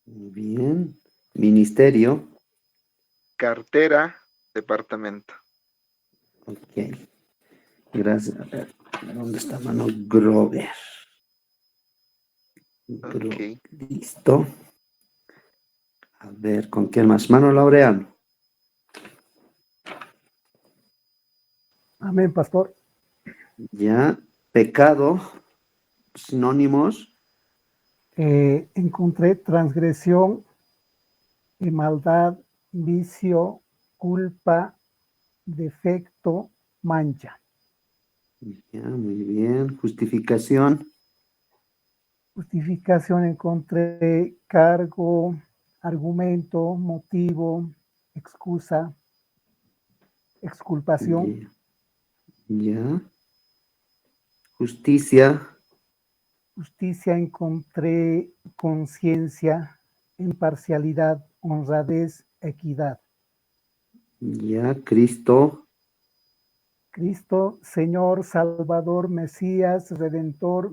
Muy bien. Ministerio. Cartera, departamento. Ok. Gracias. A ver, ¿dónde está mano? Grover. Ok. Listo. A ver, ¿con quién más? Mano Laureano. Amén, pastor. Ya. Pecado. Sinónimos. Encontré transgresión, maldad, vicio, culpa, defecto, mancha. Ya, muy bien. Justificación. Justificación encontré cargo, argumento, motivo, excusa, exculpación. Ya. Justicia. Justicia encontré conciencia, imparcialidad, honradez, equidad. Ya. Cristo. Cristo, Señor, Salvador, Mesías, Redentor,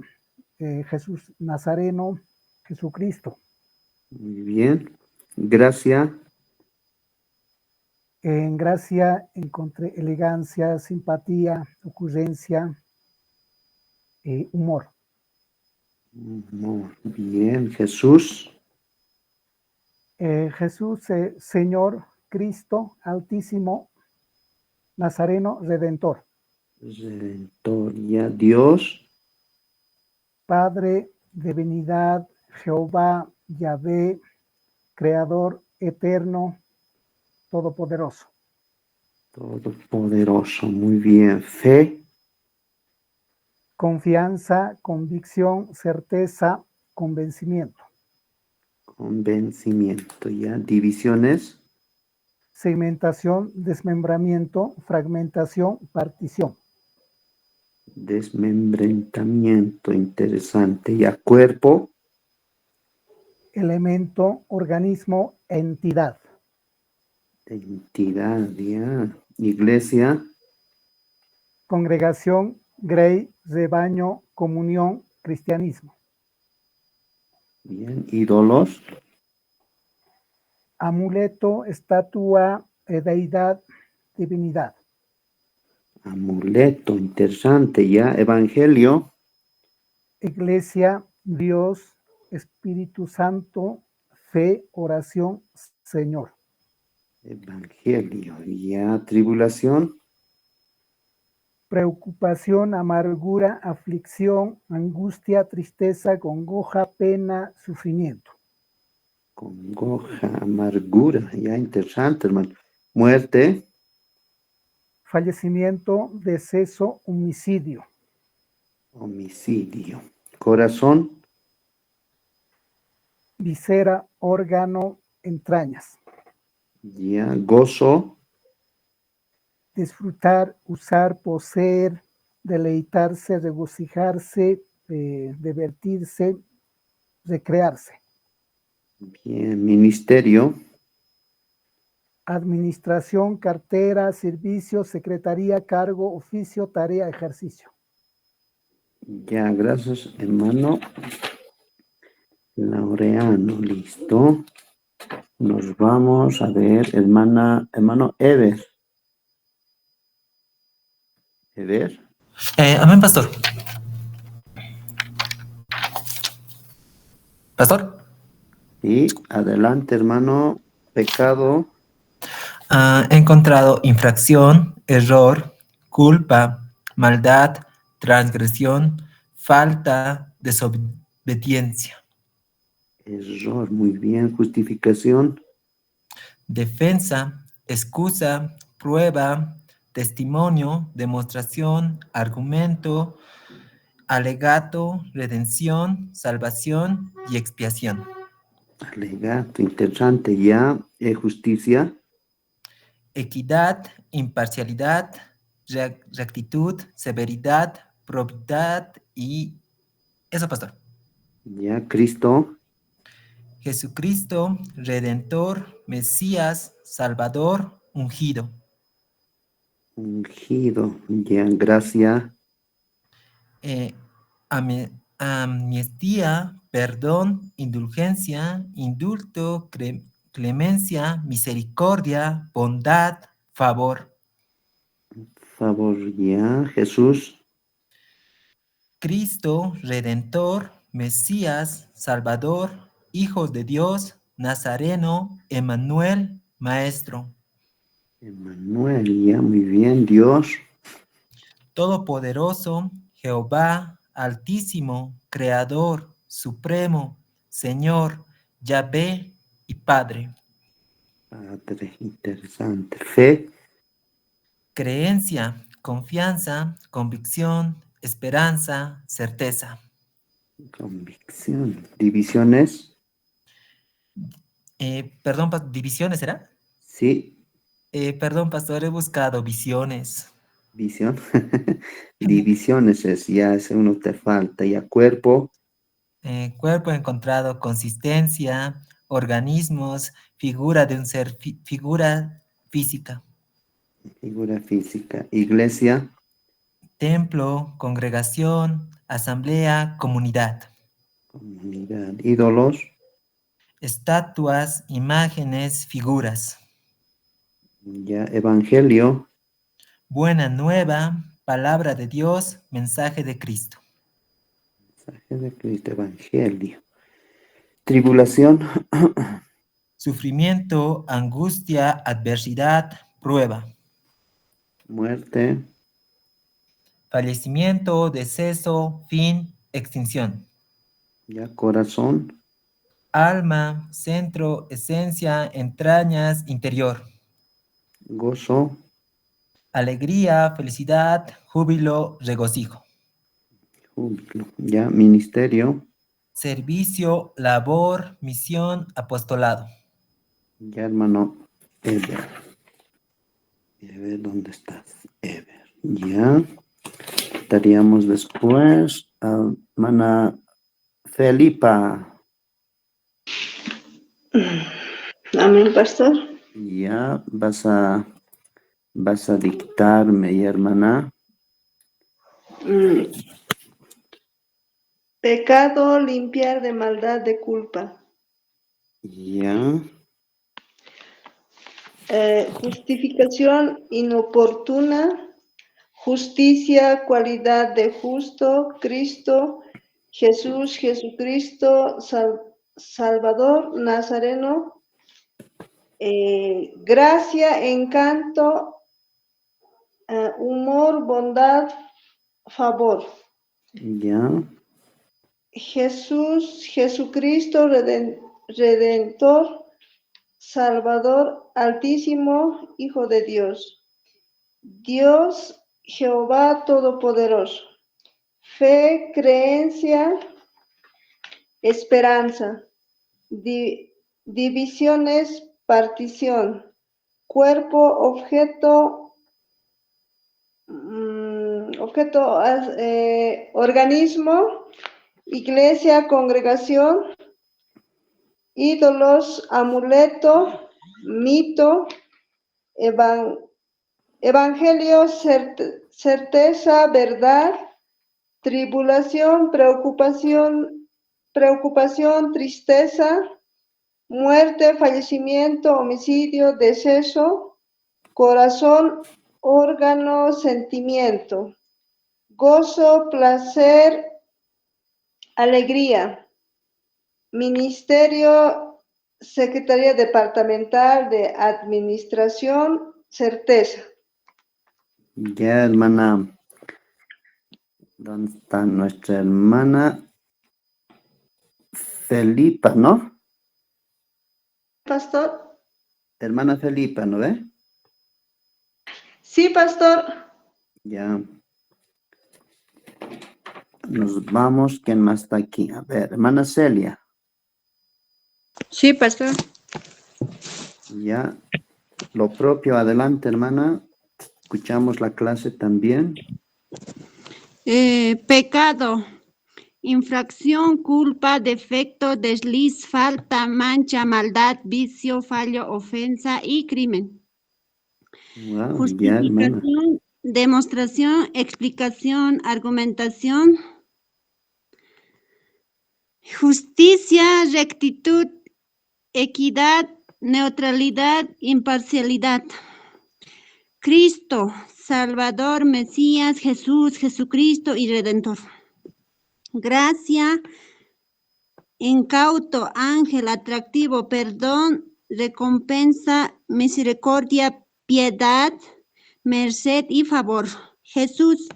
Jesús Nazareno, Jesucristo. Muy bien. Gracia. En gracia encontré elegancia, simpatía, ocurrencia, humor. Muy bien. Jesús. Jesús, Señor, Cristo, Altísimo, Nazareno, Redentor. Redentor. Ya. Dios. Padre, divinidad, Jehová, Yahvé, Creador, eterno, todopoderoso. Todopoderoso. Muy bien. Fe. Confianza, convicción, certeza, convencimiento. Convencimiento. Ya. Divisiones. Segmentación, desmembramiento, fragmentación, partición. Desmembramiento. Interesante. Ya. Cuerpo. Elemento, organismo, entidad. Entidad. Ya. Iglesia. Congregación, grey, rebaño, comunión, cristianismo. Bien. Ídolos. Amuleto, estatua, deidad, divinidad. Amuleto. Interesante. Ya. Evangelio. Iglesia, Dios, Espíritu Santo, fe, oración, Señor. Evangelio. Ya. Tribulación. Preocupación, amargura, aflicción, angustia, tristeza, congoja, pena, sufrimiento. Congoja. Amargura. Ya. Interesante, hermano. Muerte. Fallecimiento, deceso, homicidio. Homicidio. Corazón. Visera, órgano, entrañas. Ya. Gozo. Disfrutar, usar, poseer, deleitarse, regocijarse, divertirse, recrearse. Bien. Ministerio. Administración, cartera, servicio, secretaría, cargo, oficio, tarea, ejercicio. Ya. Gracias, hermano Laureano. Listo. Nos vamos a ver, hermano Ever. Ever. Amén, pastor. Pastor. Y adelante, hermano. Pecado. He encontrado infracción, error, culpa, maldad, transgresión, falta, desobediencia. Error. Muy bien. Justificación. Defensa, excusa, prueba, testimonio, demostración, argumento, alegato, redención, salvación y expiación. Alegato. Interesante. Ya. Justicia. Equidad, imparcialidad, rectitud, severidad, probidad y eso, pastor. Ya. Cristo. Jesucristo, Redentor, Mesías, Salvador, ungido. Ungido. Ya. Gracia. amnistía, perdón, indulgencia, indulto, clemencia, misericordia, bondad, favor. Favor, ya. Jesús, Cristo, Redentor, Mesías, Salvador, Hijo de Dios, Nazareno, Emmanuel, Maestro. Emmanuel, ya, muy bien. Dios, Todopoderoso, Jehová, Altísimo, Creador, Supremo, Señor, Yahvé y Padre. Padre, interesante. Fe, Creencia, confianza, convicción, esperanza, certeza. convicción. Divisiones, Perdón, divisiones, ¿será? sí. Perdón, pastor, he buscado visiones. Visión. Divisiones es, ya ese uno te falta. Ya cuerpo, Cuerpo encontrado, consistencia, organismos, figura de un ser, figura física. figura física. Iglesia, Templo, congregación, asamblea, comunidad. comunidad. Ídolos, Estatuas, imágenes, figuras. ya. Evangelio, Buena nueva, palabra de Dios, mensaje de Cristo. mensaje de Cristo, evangelio. Tribulación, Sufrimiento, angustia, adversidad, prueba. muerte, Fallecimiento, deceso, fin, extinción. ya. Corazón, Alma, centro, esencia, entrañas, interior. gozo, Alegría, felicidad, júbilo, regocijo. júbilo, ya. Ministerio, Servicio, labor, misión, apostolado. ya, hermano. Ever. Ever, ¿dónde estás? Ever, ya. Estaríamos después. Hermana Felipa. Amén, pastor. Ya vas a dictarme, ya, hermana. Pecado, limpiar de maldad, de culpa. Ya. Justificación inoportuna. Justicia, cualidad de justo, Cristo, Jesús, Jesucristo, Salvador, Nazareno. Gracia, encanto, humor, bondad, favor. Ya. Jesús, Jesucristo, Redentor, Salvador, Altísimo, Hijo de Dios. Dios, Jehová Todopoderoso. Fe, creencia, esperanza. Divisiones, partición. Cuerpo, objeto, organismo. Iglesia, congregación, ídolos, amuleto, mito, evangelio, certeza, verdad, tribulación, preocupación, tristeza, muerte, fallecimiento, homicidio, deceso, corazón, órgano, sentimiento, gozo, placer, alegría, ministerio, secretaría departamental de administración, certeza. Ya, hermana. ¿Dónde está nuestra hermana Felipa, no? Pastor. Hermana Felipa, ¿no ve? Sí, pastor. Ya. Nos vamos. ¿Quién más está aquí? A ver, hermana Celia. Sí, pastor. Ya. Lo propio, adelante, hermana. Escuchamos la clase también. Pecado, infracción, culpa, defecto, desliz, falta, mancha, maldad, vicio, fallo, ofensa y crimen. Wow, ya, hermana. Justificación, demostración, explicación, argumentación, justicia, rectitud, equidad, neutralidad, imparcialidad. Cristo, Salvador, Mesías, Jesús, Jesucristo y Redentor. Gracia, incauto, ángel, atractivo, perdón, recompensa, misericordia, piedad, merced y favor. Jesús,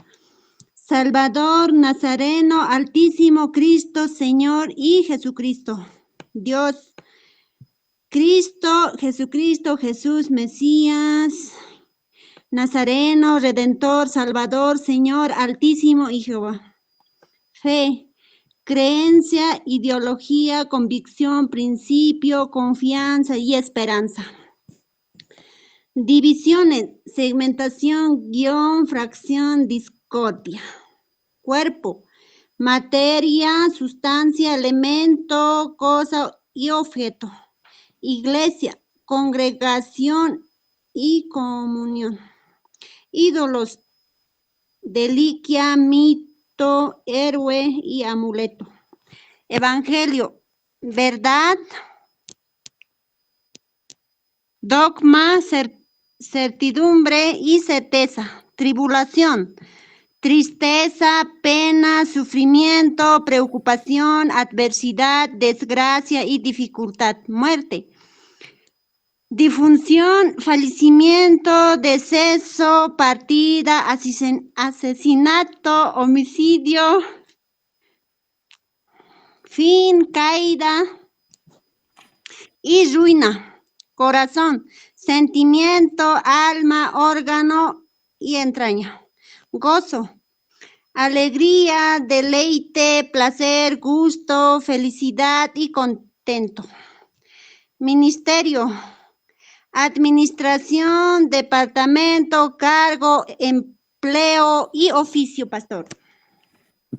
Salvador, Nazareno, Altísimo, Cristo, Señor y Jesucristo. Dios, Cristo, Jesucristo, Jesús, Mesías, Nazareno, Redentor, Salvador, Señor, Altísimo y Jehová. Fe, creencia, ideología, convicción, principio, confianza y esperanza. Divisiones, segmentación, guión, fracción, discordia. Cuerpo, materia, sustancia, elemento, cosa y objeto. Iglesia, congregación y comunión. Ídolos, reliquia, mito, héroe y amuleto. Evangelio, verdad, dogma, certidumbre y certeza. Tribulación, tristeza, pena, sufrimiento, preocupación, adversidad, desgracia y dificultad. Muerte, difunción, fallecimiento, deceso, partida, asesinato, homicidio, fin, caída y ruina. Corazón, sentimiento, alma, órgano y entraña. Gozo, alegría, deleite, placer, gusto, felicidad y contento. Ministerio, administración, departamento, cargo, empleo y oficio, pastor.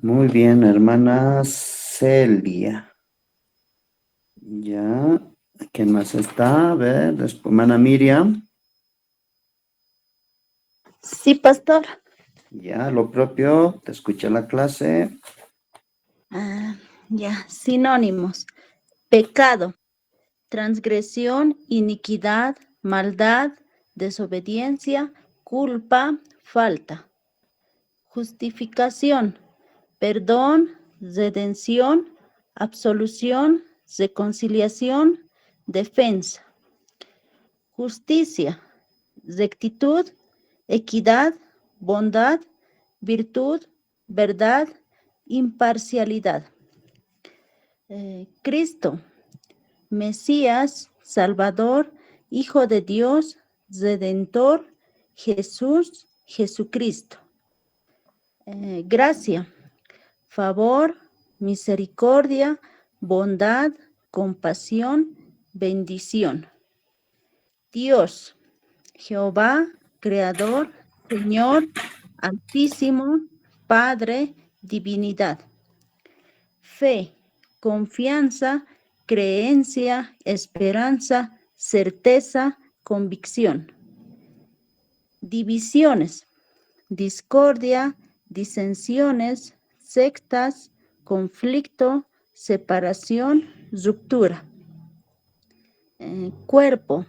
Muy bien, hermana Celia. Ya, ¿quién más está? A ver, después, hermana Miriam. Sí, pastor. Ya, lo propio, te escucha la clase. Ya, sinónimos. Pecado, transgresión, iniquidad, maldad, desobediencia, culpa, falta. Justificación, perdón, redención, absolución, reconciliación, defensa. Justicia, rectitud, equidad, bondad, virtud, verdad, imparcialidad. Cristo, Mesías, Salvador, Hijo de Dios, Redentor, Jesús, Jesucristo. Gracia, favor, misericordia, bondad, compasión, bendición. Dios, Jehová, Creador, Señor, Altísimo, Padre, divinidad. Fe, confianza, creencia, esperanza, certeza, convicción. Divisiones, discordia, disensiones, sectas, conflicto, separación, ruptura. Cuerpo,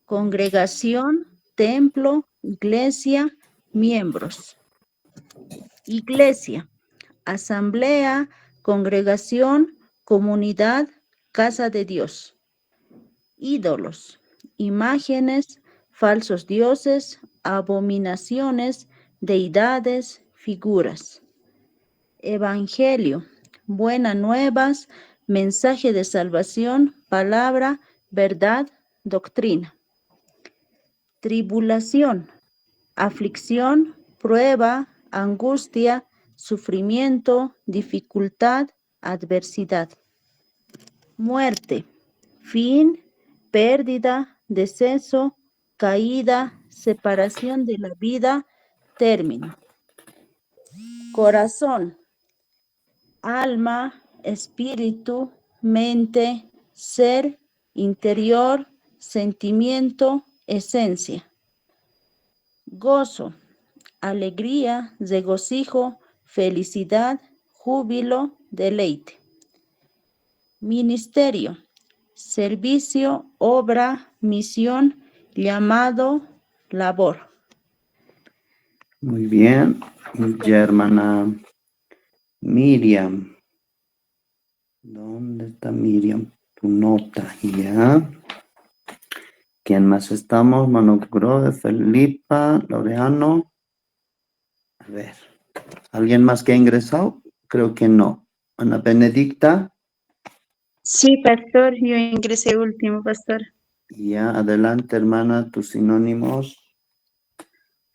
congregación, templo, iglesia, miembros. Iglesia, asamblea, congregación, comunidad, casa de Dios. Ídolos, imágenes, falsos dioses, abominaciones, deidades, figuras. Evangelio, buenas nuevas, mensaje de salvación, palabra, verdad, doctrina. Tribulación, aflicción, prueba, angustia, sufrimiento, dificultad, adversidad. Muerte, fin, pérdida, deceso, caída, separación de la vida, término. Corazón, alma, espíritu, mente, ser, interior, sentimiento, esencia. Gozo, alegría, regocijo, felicidad, júbilo, deleite. ministerio, servicio, obra, misión, llamado, labor. Muy bien. Ya, hermana Miriam. ¿Dónde está Miriam? Tu nota, ya. ¿Quién más estamos? Mano Grove, Felipa, Laureano. A ver. ¿Alguien más que ha ingresado? Creo que no. Ana Benedicta. Sí, pastor, yo ingresé último, pastor. Ya, adelante, hermana, tus sinónimos.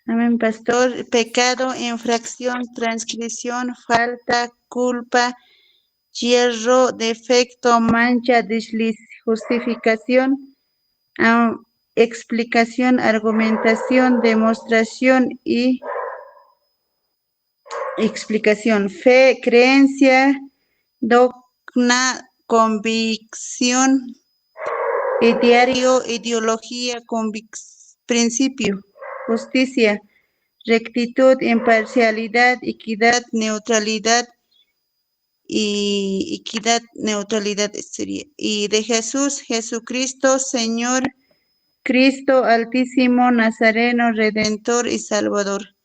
Amén, pastor. Pecado, infracción, transgresión, falta, culpa, hierro, defecto, mancha, desliz, justificación, explicación, argumentación, demostración y explicación. Fe, creencia, dogma, convicción, ideario, ideología, principio. Justicia, rectitud, imparcialidad, equidad, neutralidad sería. Y de Jesús, Jesucristo, Señor, Cristo Altísimo, Nazareno, Redentor y Salvador.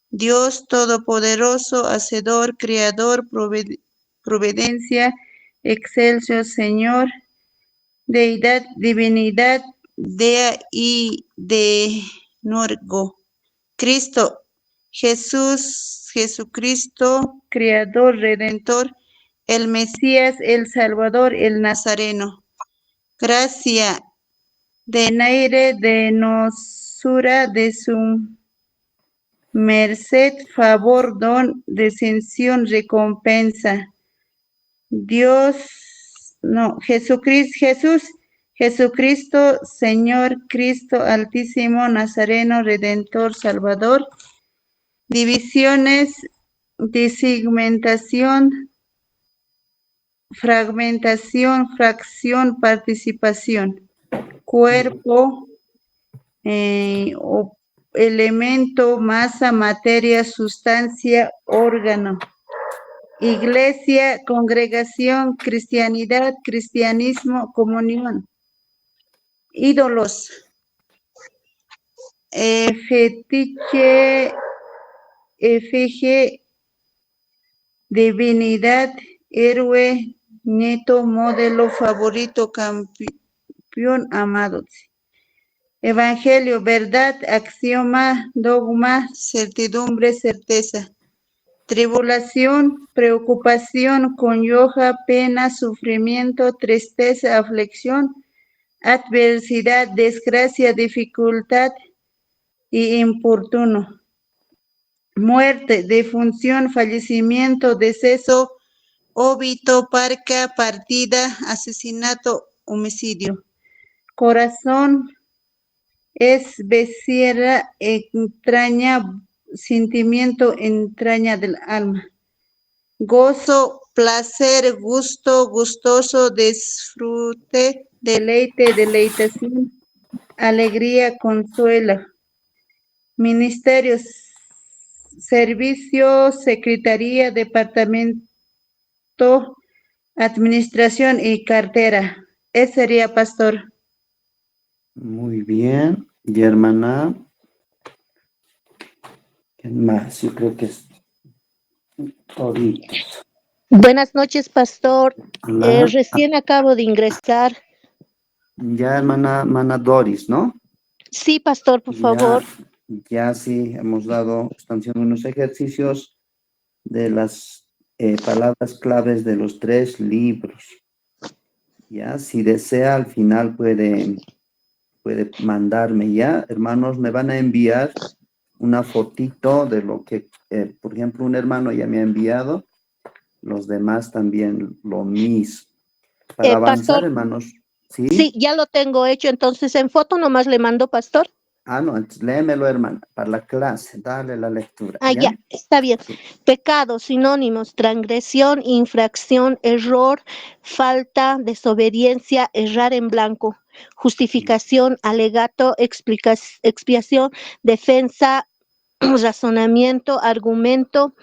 Dios Todopoderoso, Hacedor, Creador, Providencia, Excelso, Señor, Deidad, Divinidad, Dea y de Norgo. Cristo, Jesús, Jesucristo, Creador, Redentor, el Mesías, el Salvador, el Nazareno. Gracia, denaire, denosura de su merced, favor, don, descensión, recompensa. Jesucristo, Señor, Cristo Altísimo, Nazareno, Redentor, Salvador. Divisiones, desegmentación, fragmentación, fracción, participación. Cuerpo, elemento, masa, materia, sustancia, órgano. Iglesia, congregación, cristianidad, cristianismo, comunión. Ídolos, fetiche, efigie, divinidad, héroe, nieto, modelo, favorito, campeón, amado. Evangelio, verdad, axioma, dogma, certidumbre, certeza. Tribulación, preocupación, congoja, pena, sufrimiento, tristeza, aflicción, adversidad, desgracia, dificultad y importuno. Muerte, defunción, fallecimiento, deceso, óbito, parca, partida, asesinato, homicidio. Corazón, es becerra, entraña, sentimiento, entraña del alma. Gozo, placer, gusto, gustoso, disfrute, deleite, deleitación, alegría, consuelo. Ministerios, servicio, secretaría, departamento, administración y cartera. Ese sería, pastor. Muy bien. Y hermana. ¿Quién más? Yo creo que es ahorita. Buenas noches, pastor. Hola. Recién acabo de ingresar. Ya, hermana Doris, ¿no? Sí, pastor, por favor. Ya sí, están haciendo unos ejercicios de las palabras claves de los 3 libros. Ya, si desea, al final puede mandarme ya. Hermanos, me van a enviar una fotito de lo que, por ejemplo, un hermano ya me ha enviado, los demás también lo mismo. Para avanzar, pastor, hermanos. ¿Sí? Sí, ya lo tengo hecho, entonces en foto nomás le mando, pastor. No, entonces léemelo, hermana, para la clase, dale la lectura. Ya, está bien. Sí. Pecado, sinónimos, transgresión, infracción, error, falta, desobediencia, errar en blanco, justificación, alegato, expiación, defensa, razonamiento, argumento,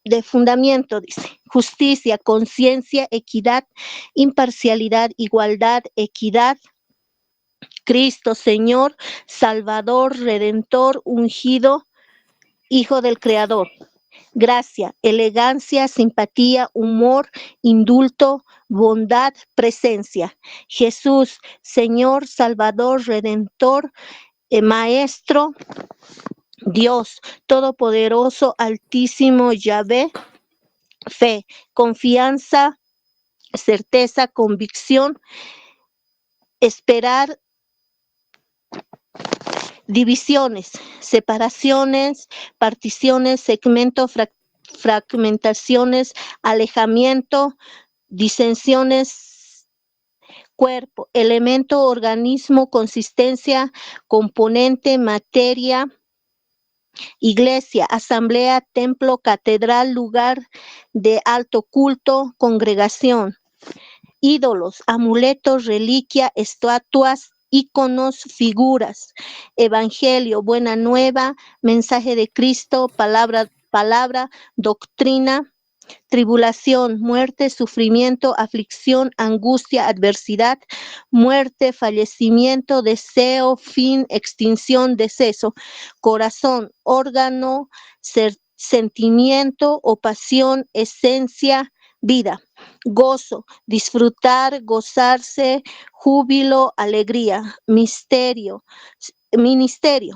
de fundamento, dice, justicia, conciencia, equidad, imparcialidad, igualdad, equidad, Cristo, Señor, Salvador, Redentor, ungido, Hijo del Creador. Gracia, elegancia, simpatía, humor, indulto, bondad, presencia. Jesús, Señor, Salvador, Redentor, Maestro, Dios, Todopoderoso, Altísimo, Yahvé. Fe, confianza, certeza, convicción, esperar, divisiones, separaciones, particiones, segmento, fragmentaciones, alejamiento, disensiones, cuerpo, elemento, organismo, consistencia, componente, materia, iglesia, asamblea, templo, catedral, lugar de alto culto, congregación, ídolos, amuletos, reliquia, estatuas, íconos, figuras, evangelio, buena nueva, mensaje de Cristo, palabra, doctrina, tribulación, muerte, sufrimiento, aflicción, angustia, adversidad, muerte, fallecimiento, deseo, fin, extinción, deceso, corazón, órgano, sentimiento o pasión, esencia, vida, gozo, disfrutar, gozarse, júbilo, alegría, ministerio,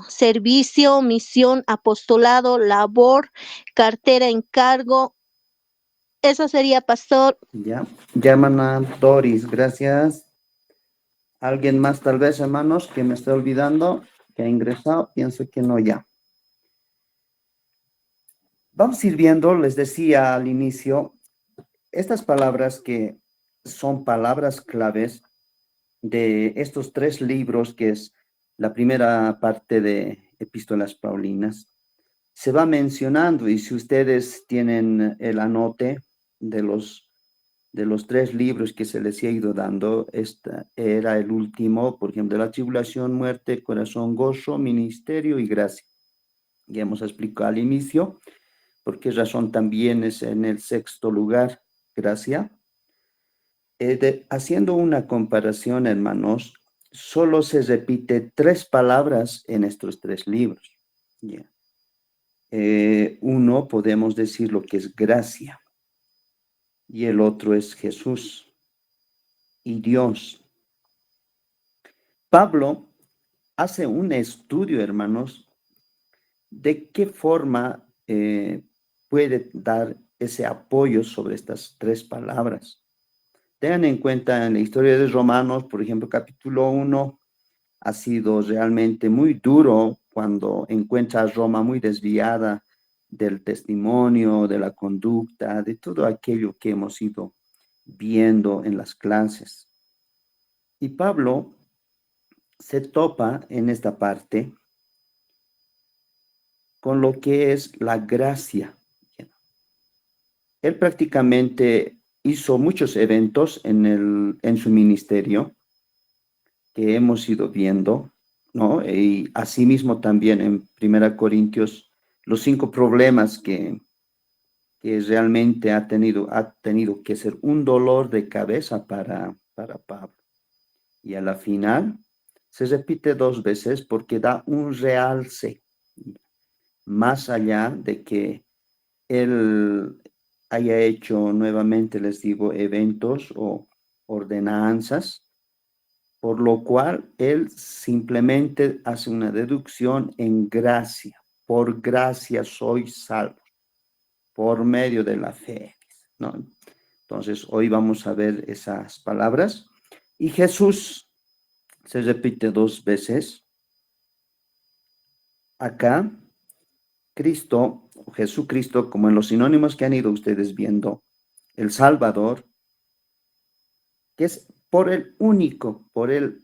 servicio, misión, apostolado, labor, cartera, encargo. Eso sería, pastor. Ya, hermana Doris, gracias. ¿Alguien más tal vez, hermanos, que me esté olvidando, que ha ingresado? Pienso que no ya. Vamos a ir viendo, les decía al inicio, estas palabras que son palabras claves de estos 3 libros, que es la primera parte de Epístolas Paulinas, se va mencionando, y si ustedes tienen el anote de los 3 libros que se les ha ido dando, este era el último, por ejemplo, de la tribulación, muerte, corazón, gozo, ministerio y gracia. Ya hemos explicado al inicio por qué razón también es en el 6º lugar, gracia. Haciendo una comparación, hermanos, solo se repite 3 palabras en estos 3 libros. Yeah. Uno podemos decir lo que es gracia, y el otro es Jesús y Dios. Pablo hace un estudio, hermanos, de qué forma puede dar ese apoyo sobre estas 3 palabras. Tengan en cuenta, en la historia de Romanos, por ejemplo, capítulo 1, ha sido realmente muy duro cuando encuentra a Roma muy desviada del testimonio, de la conducta, de todo aquello que hemos ido viendo en las clases. Y Pablo se topa en esta parte con lo que es la gracia. Él prácticamente hizo muchos eventos en su ministerio que hemos ido viendo, ¿no? Y asimismo también en 1 Corintios, los 5 problemas que realmente ha tenido que ser un dolor de cabeza para Pablo. Y a la final se repite 2 veces porque da un realce, más allá de que él haya hecho nuevamente, les digo, eventos o ordenanzas, por lo cual él simplemente hace una deducción en gracia. Por gracia sois salvos, por medio de la fe, ¿no? Entonces, hoy vamos a ver esas palabras. Y Jesús se repite 2 veces. Acá, Cristo, o Jesucristo, como en los sinónimos que han ido ustedes viendo, el Salvador, que es por el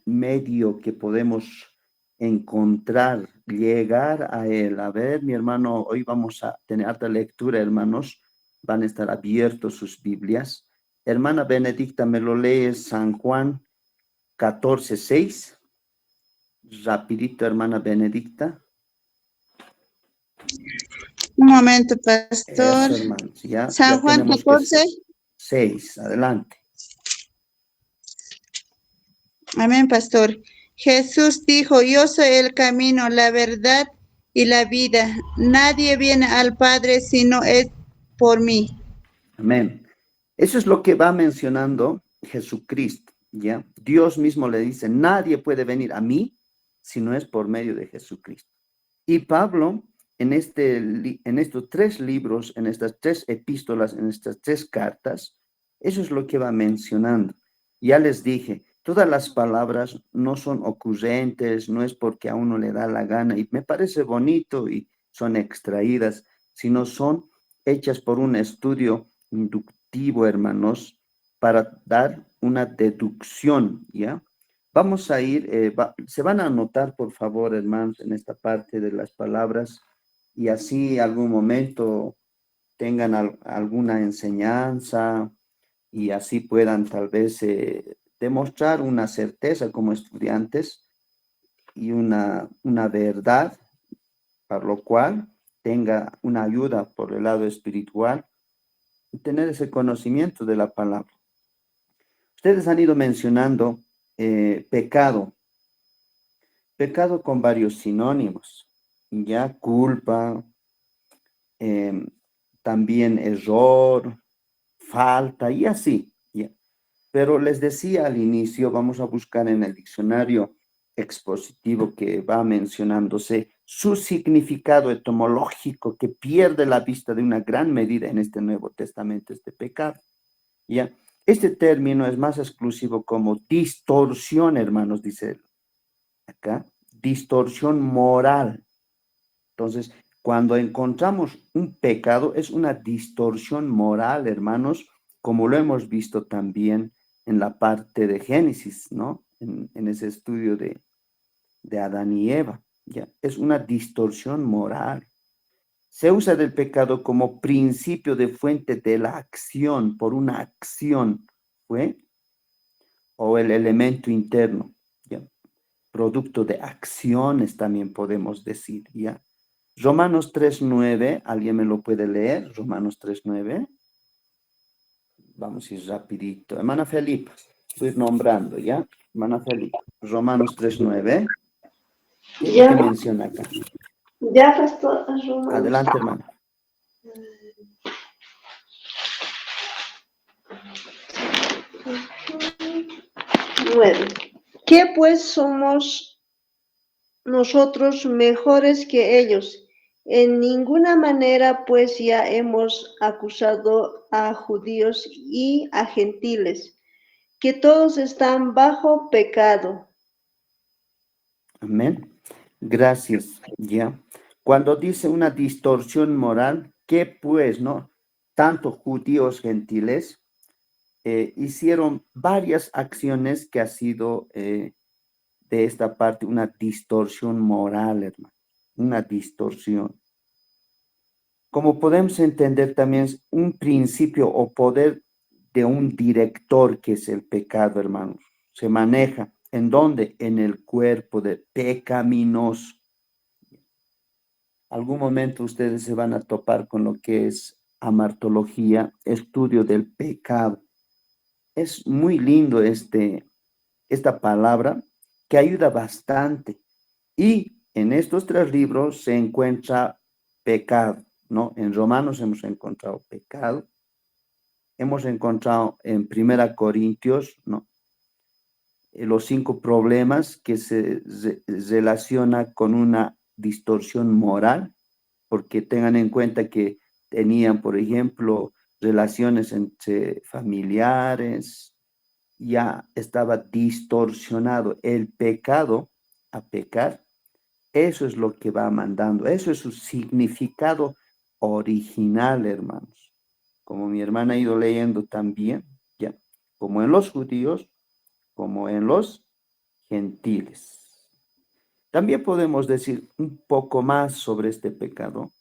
medio que podemos encontrar, llegar a Él. A ver, mi hermano, hoy vamos a tener harta lectura, hermanos, van a estar abiertos sus Biblias. Hermana Benedicta, me lo lee San Juan 14:6. Rapidito, hermana Benedicta. Un momento, Eso, pastor. hermanos. Ya San Juan tenemos que 14. 6. Adelante. Amén, pastor. Jesús dijo, yo soy el camino, la verdad y la vida. Nadie viene al Padre si no es por mí. Amén. Eso es lo que va mencionando Jesucristo, ¿ya? Dios mismo le dice, nadie puede venir a mí si no es por medio de Jesucristo. Y Pablo, en estos 3 libros, en estas 3 epístolas, en estas 3 cartas, eso es lo que va mencionando. Ya les dije, todas las palabras no son ocurrentes, no es porque a uno le da la gana, y me parece bonito y son extraídas, sino son hechas por un estudio inductivo, hermanos, para dar una deducción, ¿ya? Vamos a ir, se van a anotar, por favor, hermanos, en esta parte de las palabras, y así algún momento tengan alguna enseñanza y así puedan tal vez demostrar una certeza como estudiantes y una verdad, para lo cual tenga una ayuda por el lado espiritual y tener ese conocimiento de la palabra. Ustedes han ido mencionando pecado con varios sinónimos, ya culpa, también error, falta y así, ya. Pero les decía al inicio, vamos a buscar en el diccionario expositivo que va mencionándose su significado etimológico que pierde la vista de una gran medida en este Nuevo Testamento, este pecado, ya. Este término es más exclusivo como distorsión, hermanos, dice él. Acá, distorsión moral. Entonces, cuando encontramos un pecado, es una distorsión moral, hermanos, como lo hemos visto también en la parte de Génesis, ¿no? En ese estudio de Adán y Eva, ¿ya? Es una distorsión moral. Se usa del pecado como principio de fuente de la acción, por una acción, ¿fue? O el elemento interno, ¿ya? Producto de acciones también podemos decir, ¿ya? Romanos 3:9, ¿alguien me lo puede leer? Romanos 3:9. Vamos a ir rapidito. Hermana Felipa, estoy nombrando, ¿ya? Hermana Felipa, Romanos 3:9. ¿Qué es lo que menciona acá? Ya, pastor. Romanos. Adelante, hermana. Nueve. ¿Qué pues somos nosotros mejores que ellos? En ninguna manera, pues ya hemos acusado a judíos y a gentiles, que todos están bajo pecado. Amén. Gracias, ¿ya? Cuando dice una distorsión moral, ¿qué pues, no? Tanto judíos, gentiles, hicieron varias acciones que ha sido de esta parte una distorsión moral, hermano, una distorsión. Como podemos entender también es un principio o poder de un director que es el pecado, hermanos. Se maneja, ¿en dónde? En el cuerpo de pecaminoso. Algún momento ustedes se van a topar con lo que es amartología, estudio del pecado. Es muy lindo esta palabra que ayuda bastante. Y en estos 3 libros se encuentra pecado, ¿no? En Romanos hemos encontrado pecado. Hemos encontrado en 1 Corintios, ¿no? Los 5 problemas que se relaciona con una distorsión moral, porque tengan en cuenta que tenían, por ejemplo, relaciones entre familiares, ya estaba distorsionado el pecado a pecar. Eso es lo que va mandando, eso es su significado original, hermanos. Como mi hermana ha ido leyendo también, ya, como en los judíos, como en los gentiles. También podemos decir un poco más sobre este pecado.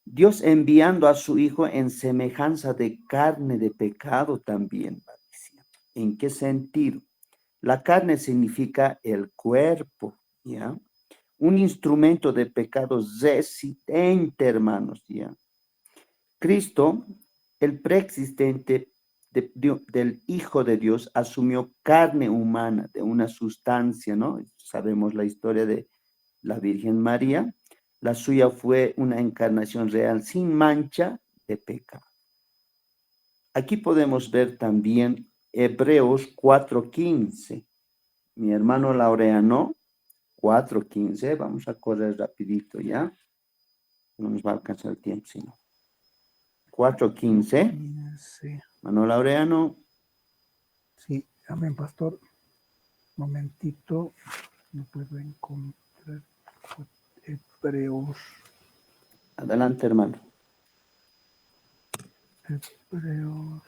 Dios enviando a su Hijo en semejanza de carne de pecado también va diciendo. ¿En qué sentido? La carne significa el cuerpo, ¿ya? un instrumento de pecado residente, hermanos, ¿ya? Cristo, el preexistente del Hijo de Dios, asumió carne humana de una sustancia, ¿no? Sabemos la historia de la Virgen María. La suya fue una encarnación real sin mancha de pecado. Aquí podemos ver también Hebreos 4:15. Mi hermano Laureano, 4:15. Vamos a correr rapidito, ¿ya? No nos va a alcanzar el tiempo, sino. 4:15. Sí, Hermano Laureano. sí, amén, pastor. Momentito, no puedo encontrar Hebreos. Adelante, hermano. Hebreos.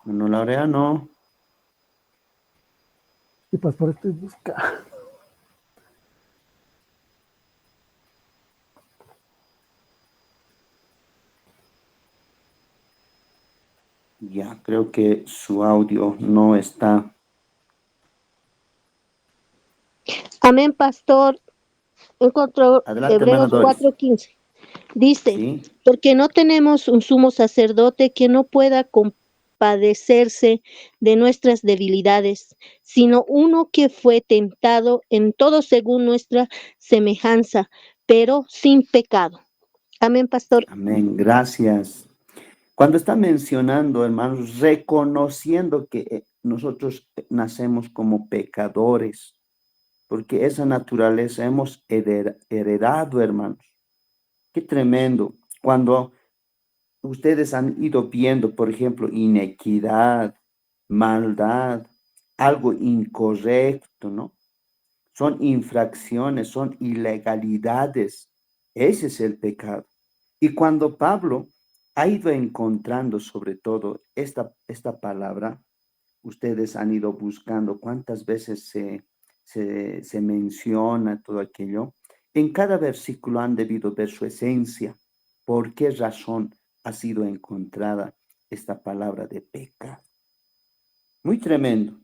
Hermano Laureano. Sí, pastor, estoy buscando. Ya, creo que su audio no está. Amén, pastor. Encontró Adelante, hermana Hebreos Doris. 4:15. Dice, Sí, porque no tenemos un sumo sacerdote que no pueda compadecerse de nuestras debilidades, sino uno que fue tentado en todo según nuestra semejanza, pero sin pecado. Amén, pastor. amén, gracias. Cuando está mencionando, hermanos, reconociendo que nosotros nacemos como pecadores, porque esa naturaleza hemos heredado, hermanos. Qué tremendo. Cuando ustedes han ido viendo, por ejemplo, inequidad, maldad, algo incorrecto, ¿no? Son infracciones, son ilegalidades. Ese es el pecado. Y cuando Pablo ha ido encontrando sobre todo esta palabra, ustedes han ido buscando cuántas veces se menciona todo aquello. En cada versículo han debido ver su esencia. ¿Por qué razón ha sido encontrada esta palabra de pecado? Muy tremendo.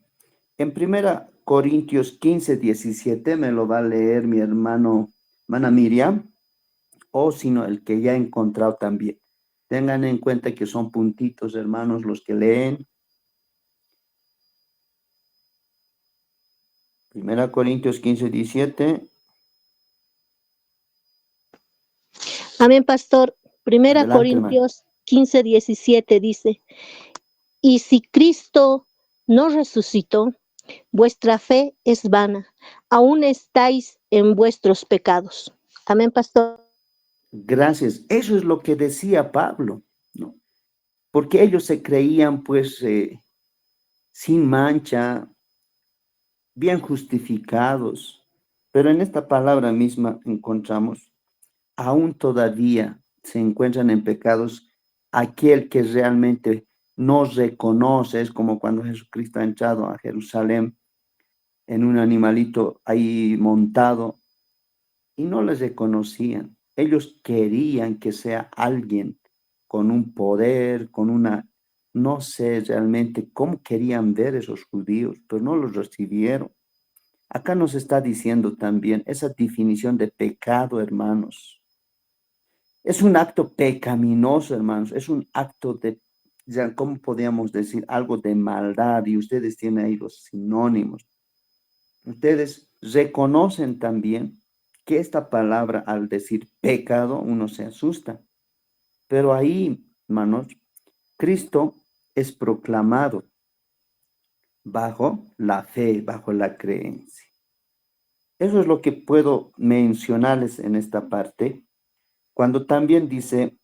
En 1 Corintios 15:17 me lo va a leer mi hermana Miriam, o sino el que ya he encontrado también. Tengan en cuenta que son puntitos, hermanos, los que leen. 1 Corintios 15:17. Amén, pastor. Primera Adelante, hermano. Corintios 15:17 dice, y si Cristo no resucitó, vuestra fe es vana, aún estáis en vuestros pecados. Amén, pastor. Gracias. Eso es lo que decía Pablo, ¿no? Porque ellos se creían, pues, sin mancha, bien justificados. Pero en esta palabra misma encontramos, aún todavía se encuentran en pecados aquel que realmente no reconoce. Es como cuando Jesucristo ha entrado a Jerusalén en un animalito ahí montado y no les reconocían. Ellos querían que sea alguien con un poder, con una, no sé realmente cómo querían ver esos judíos, pero no los recibieron. Acá nos está diciendo también esa definición de pecado, hermanos. Es un acto pecaminoso, hermanos. Es un acto de, ya, ¿cómo podríamos decir? Algo de maldad. Y ustedes tienen ahí los sinónimos. Ustedes reconocen también que esta palabra, al decir pecado, uno se asusta. Pero ahí, hermanos, Cristo es proclamado bajo la fe, bajo la creencia. Eso es lo que puedo mencionarles en esta parte. Cuando también dice,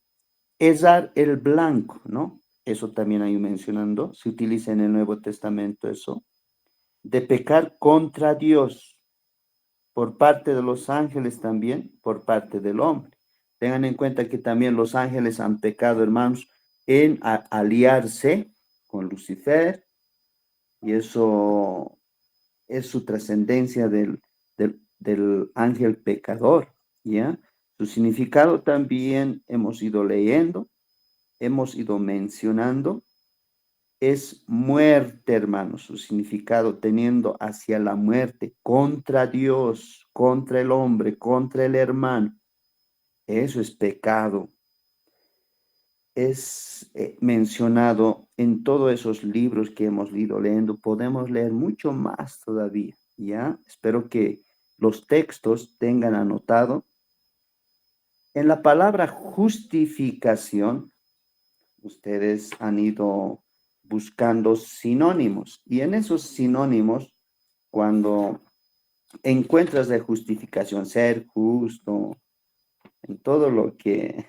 errar el blanco, ¿no? Eso también hay mencionando, se utiliza en el Nuevo Testamento eso, de pecar contra Dios, por parte de los ángeles también, por parte del hombre. Tengan en cuenta que también los ángeles han pecado, hermanos, en aliarse con Lucifer, y eso es su trascendencia del ángel pecador, ¿ya? Su significado también hemos ido leyendo, hemos ido mencionando. es muerte, hermanos, su significado teniendo hacia la muerte, contra Dios, contra el hombre, contra el hermano. Eso es pecado. Es mencionado en todos esos libros que hemos ido leyendo. Podemos leer mucho más todavía, ¿ya? Espero que los textos tengan anotado. En la palabra justificación, ustedes han ido buscando sinónimos, y en esos sinónimos, cuando encuentras de justificación, ser justo, en todo lo que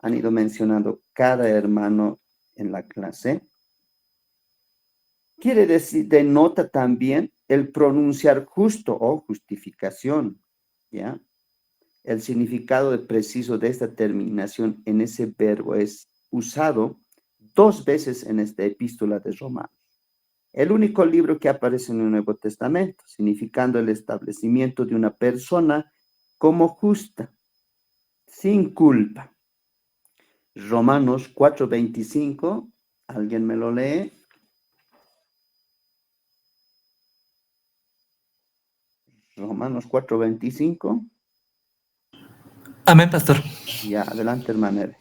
han ido mencionando cada hermano en la clase, quiere decir, denota también el pronunciar justo o justificación, ¿ya? El significado preciso de esta terminación en ese verbo es usado 2 veces en esta epístola de Romanos. El único libro que aparece en el Nuevo Testamento, significando el establecimiento de una persona como justa, sin culpa. Romanos 4:25, ¿alguien me lo lee? Romanos 4:25. Amén, pastor. Ya, adelante, hermano Eve.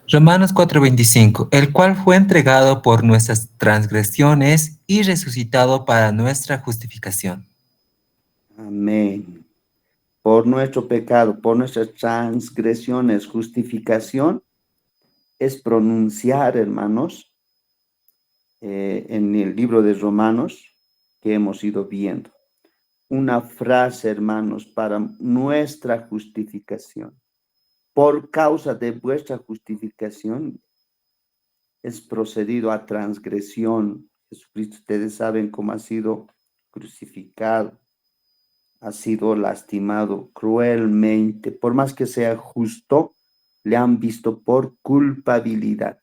Romanos 4:25, el cual fue entregado por nuestras transgresiones y resucitado para nuestra justificación. Amén. Por nuestro pecado, por nuestras transgresiones, justificación es pronunciar, hermanos, en el libro de Romanos que hemos ido viendo. Una frase, hermanos, para nuestra justificación. Por causa de vuestra justificación es procedido a transgresión. Jesucristo, ustedes saben cómo ha sido crucificado, ha sido lastimado cruelmente. Por más que sea justo, le han visto por culpabilidad.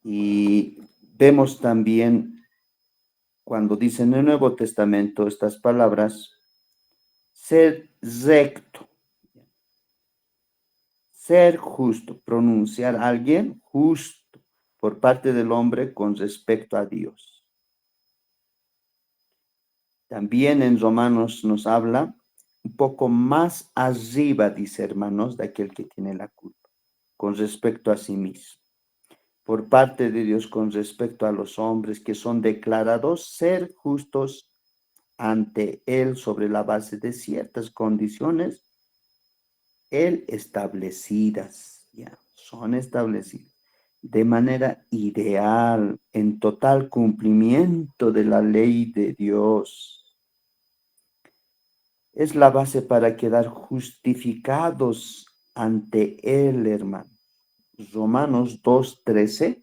Y vemos también cuando dice en el Nuevo Testamento estas palabras, ser recto, ser justo, pronunciar a alguien justo por parte del hombre con respecto a Dios. También en Romanos nos habla un poco más arriba, dice hermanos, de aquel que tiene la culpa, con respecto a sí mismo. Por parte de Dios con respecto a los hombres que son declarados ser justos ante Él sobre la base de ciertas condiciones, Él establecidas, ya, son establecidas de manera ideal, en total cumplimiento de la ley de Dios. Es la base para quedar justificados ante Él, hermano. Romanos 2:13.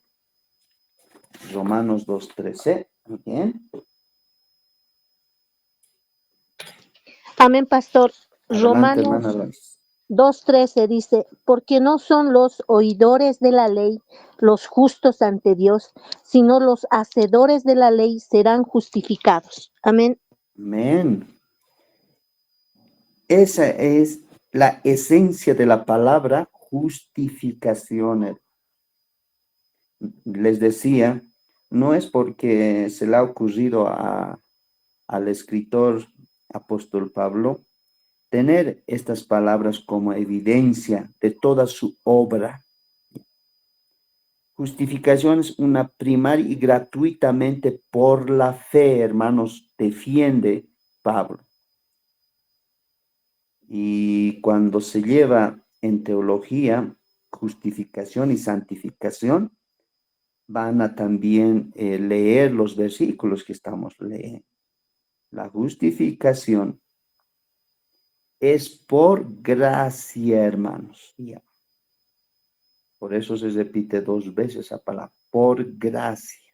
Romanos 2:13. Bien. Amén, pastor. Adelante, hermana Romanos Lois. 2:13 dice, porque no son los oidores de la ley los justos ante Dios, sino los hacedores de la ley serán justificados. Amén. Amén. Esa es la esencia de la palabra justificación. Les decía, no es porque se le ha ocurrido al escritor apóstol Pablo tener estas palabras como evidencia de toda su obra. Justificación es una primaria y gratuitamente por la fe, hermanos, defiende Pablo. Y cuando se lleva en teología justificación y santificación, van a también leer los versículos que estamos leyendo. La justificación es por gracia, hermanos. Ya. Por eso se repite 2 veces esa palabra, por gracia.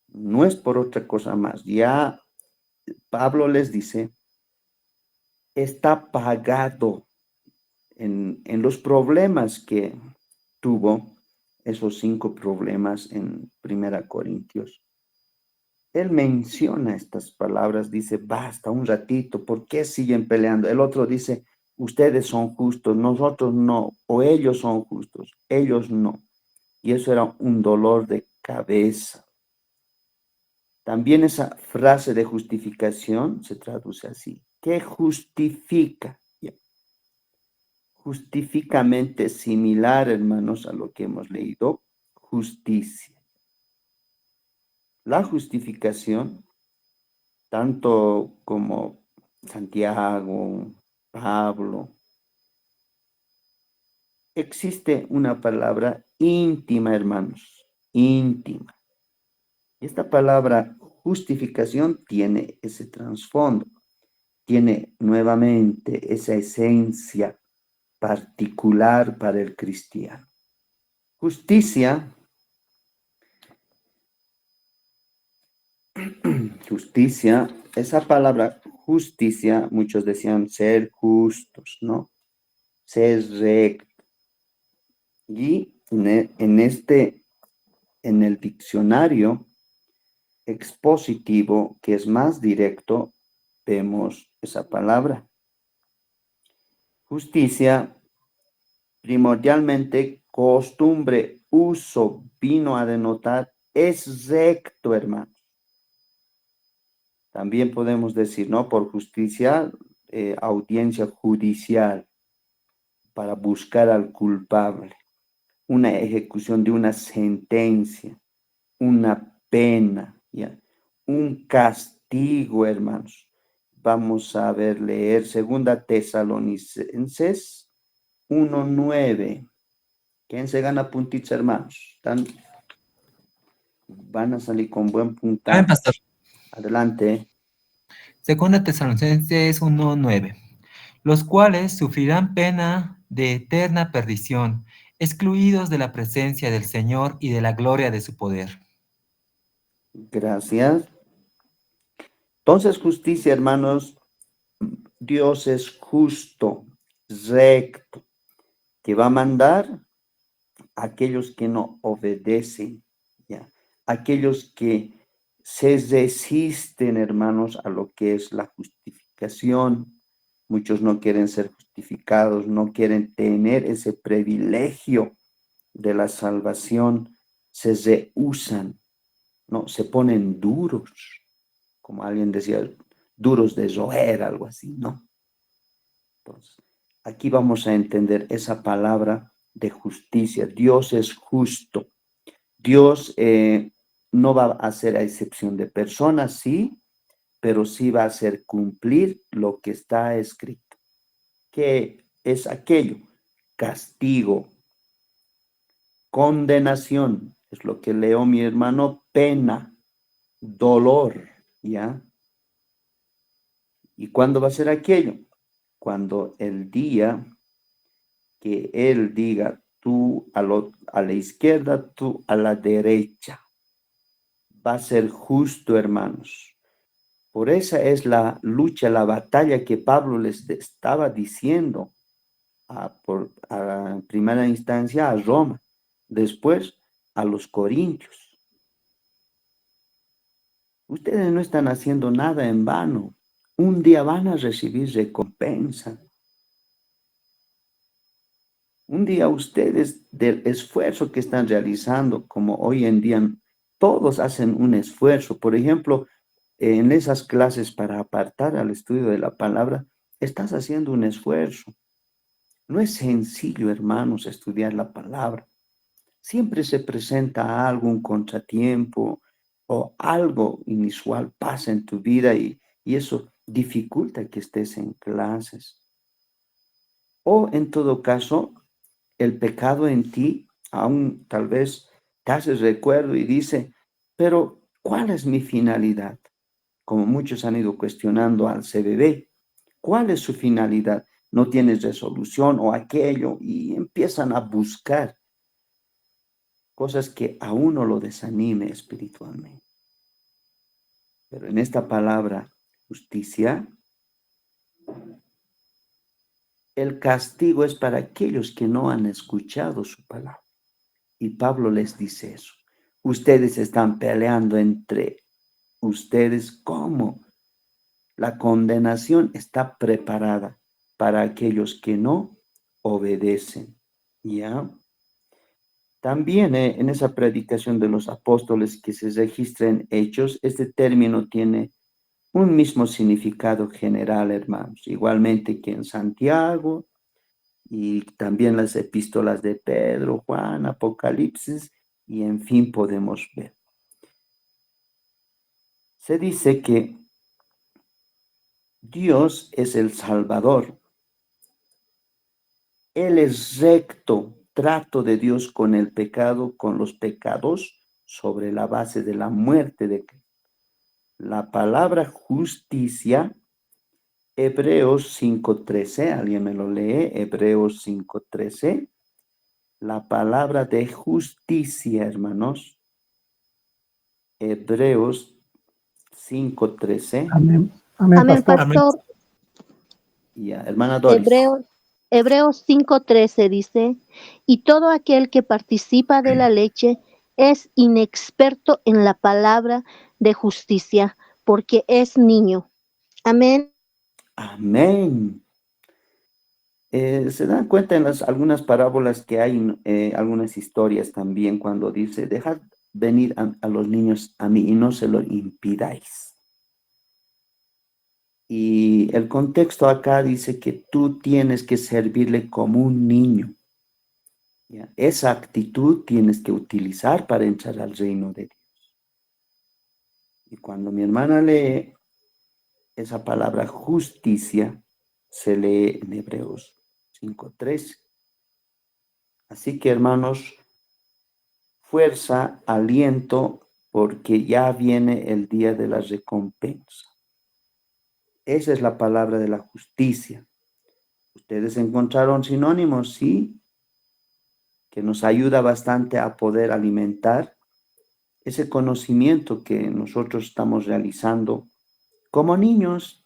No es por otra cosa más. Ya Pablo les dice, está pagado en los problemas que tuvo, esos 5 problemas en 1 Corintios. Él menciona estas palabras, dice, basta un ratito, ¿por qué siguen peleando? El otro dice, ustedes son justos, nosotros no, o ellos son justos, ellos no. y eso era un dolor de cabeza. También esa frase de justificación se traduce así. ¿Qué justifica? Justificamente similar, hermanos, a lo que hemos leído, justicia. La justificación, tanto como Santiago, Pablo, existe una palabra íntima, hermanos, íntima. Esta palabra justificación tiene ese trasfondo, tiene nuevamente esa esencia particular para el cristiano. Justicia, esa palabra justicia, muchos decían ser justos, ¿no? Ser recto. Y en el diccionario expositivo, que es más directo, vemos esa palabra. Justicia, primordialmente costumbre, uso, vino a denotar, es recto, hermanos. También podemos decir, ¿no? Por justicia, audiencia judicial, para buscar al culpable, una ejecución de una sentencia, una pena, ¿ya? Un castigo, hermanos. Vamos a leer 2 Tesalonicenses 1:9. ¿Quién se gana puntitos, hermanos? Van a salir con buen puntaje. Amén, pastor. Adelante. 2 Tesalonicenses 1:9. Los cuales sufrirán pena de eterna perdición, excluidos de la presencia del Señor y de la gloria de su poder. Gracias. Entonces, justicia, hermanos, Dios es justo, recto, que va a mandar a aquellos que no obedecen, ¿ya? Aquellos que se resisten, hermanos, a lo que es la justificación. Muchos no quieren ser justificados, no quieren tener ese privilegio de la salvación, se rehúsan, ¿no? Se ponen duros, como alguien decía, duros de roer, algo así, ¿no? Entonces, aquí vamos a entender esa palabra de justicia. Dios es justo. Dios no va a hacer a excepción de personas, sí, pero sí va a hacer cumplir lo que está escrito. ¿Qué es aquello? Castigo, condenación, es lo que leo mi hermano, pena, dolor, ¿ya? ¿Y cuándo va a ser aquello? Cuando el día que Él diga, tú a la izquierda, tú a la derecha. Va a ser justo, hermanos. Por esa es la lucha, la batalla que Pablo les estaba diciendo en primera instancia a Roma, después a los corintios. Ustedes no están haciendo nada en vano. Un día van a recibir recompensa. Un día ustedes del esfuerzo que están realizando, como hoy en día todos hacen un esfuerzo. Por ejemplo, en esas clases para apartar al estudio de la palabra, estás haciendo un esfuerzo. No es sencillo, hermanos, estudiar la palabra. Siempre se presenta algún contratiempo o algo inusual pasa en tu vida y eso dificulta que estés en clases. O en todo caso, el pecado en ti aún tal vez te hace recuerdo y dice, pero ¿cuál es mi finalidad? Como muchos han ido cuestionando al CBB, ¿cuál es su finalidad? No tienes resolución o aquello y empiezan a buscar cosas que a uno lo desanime espiritualmente. Pero en esta palabra, justicia, el castigo es para aquellos que no han escuchado su palabra. Y Pablo les dice eso. Ustedes están peleando entre ustedes. ¿Cómo? La condenación está preparada para aquellos que no obedecen. ¿Ya? También en esa predicación de los apóstoles que se registra en Hechos, este término tiene un mismo significado general, hermanos, igualmente que en Santiago y también las epístolas de Pedro, Juan, Apocalipsis, y en fin podemos ver. Se dice que Dios es el Salvador. Él es recto, trato de Dios con el pecado, con los pecados, sobre la base de la muerte de Cristo. La palabra justicia, Hebreos 5:13, ¿alguien me lo lee? Hebreos 5:13. La palabra de justicia, hermanos. Hebreos 5:13. Amén. Amén, Amén, pastor. pastor. Ya, hermana Doris. Hebreos 5:13 dice, y todo aquel que participa de la leche es inexperto en la palabra de justicia, porque es niño. Amén. Amén. Se dan cuenta en algunas parábolas que hay algunas historias también cuando dice, dejad venir a los niños a mí y no se lo impidáis. Y el contexto acá dice que tú tienes que servirle como un niño. ¿Ya? Esa actitud tienes que utilizar para entrar al reino de Dios. Y cuando mi hermana lee esa palabra justicia, se lee en Hebreos 5:13. Así que, hermanos, fuerza, aliento, porque ya viene el día de la recompensa. Esa es la palabra de la justicia. ¿Ustedes encontraron sinónimos? Sí, que nos ayuda bastante a poder alimentar ese conocimiento que nosotros estamos realizando como niños.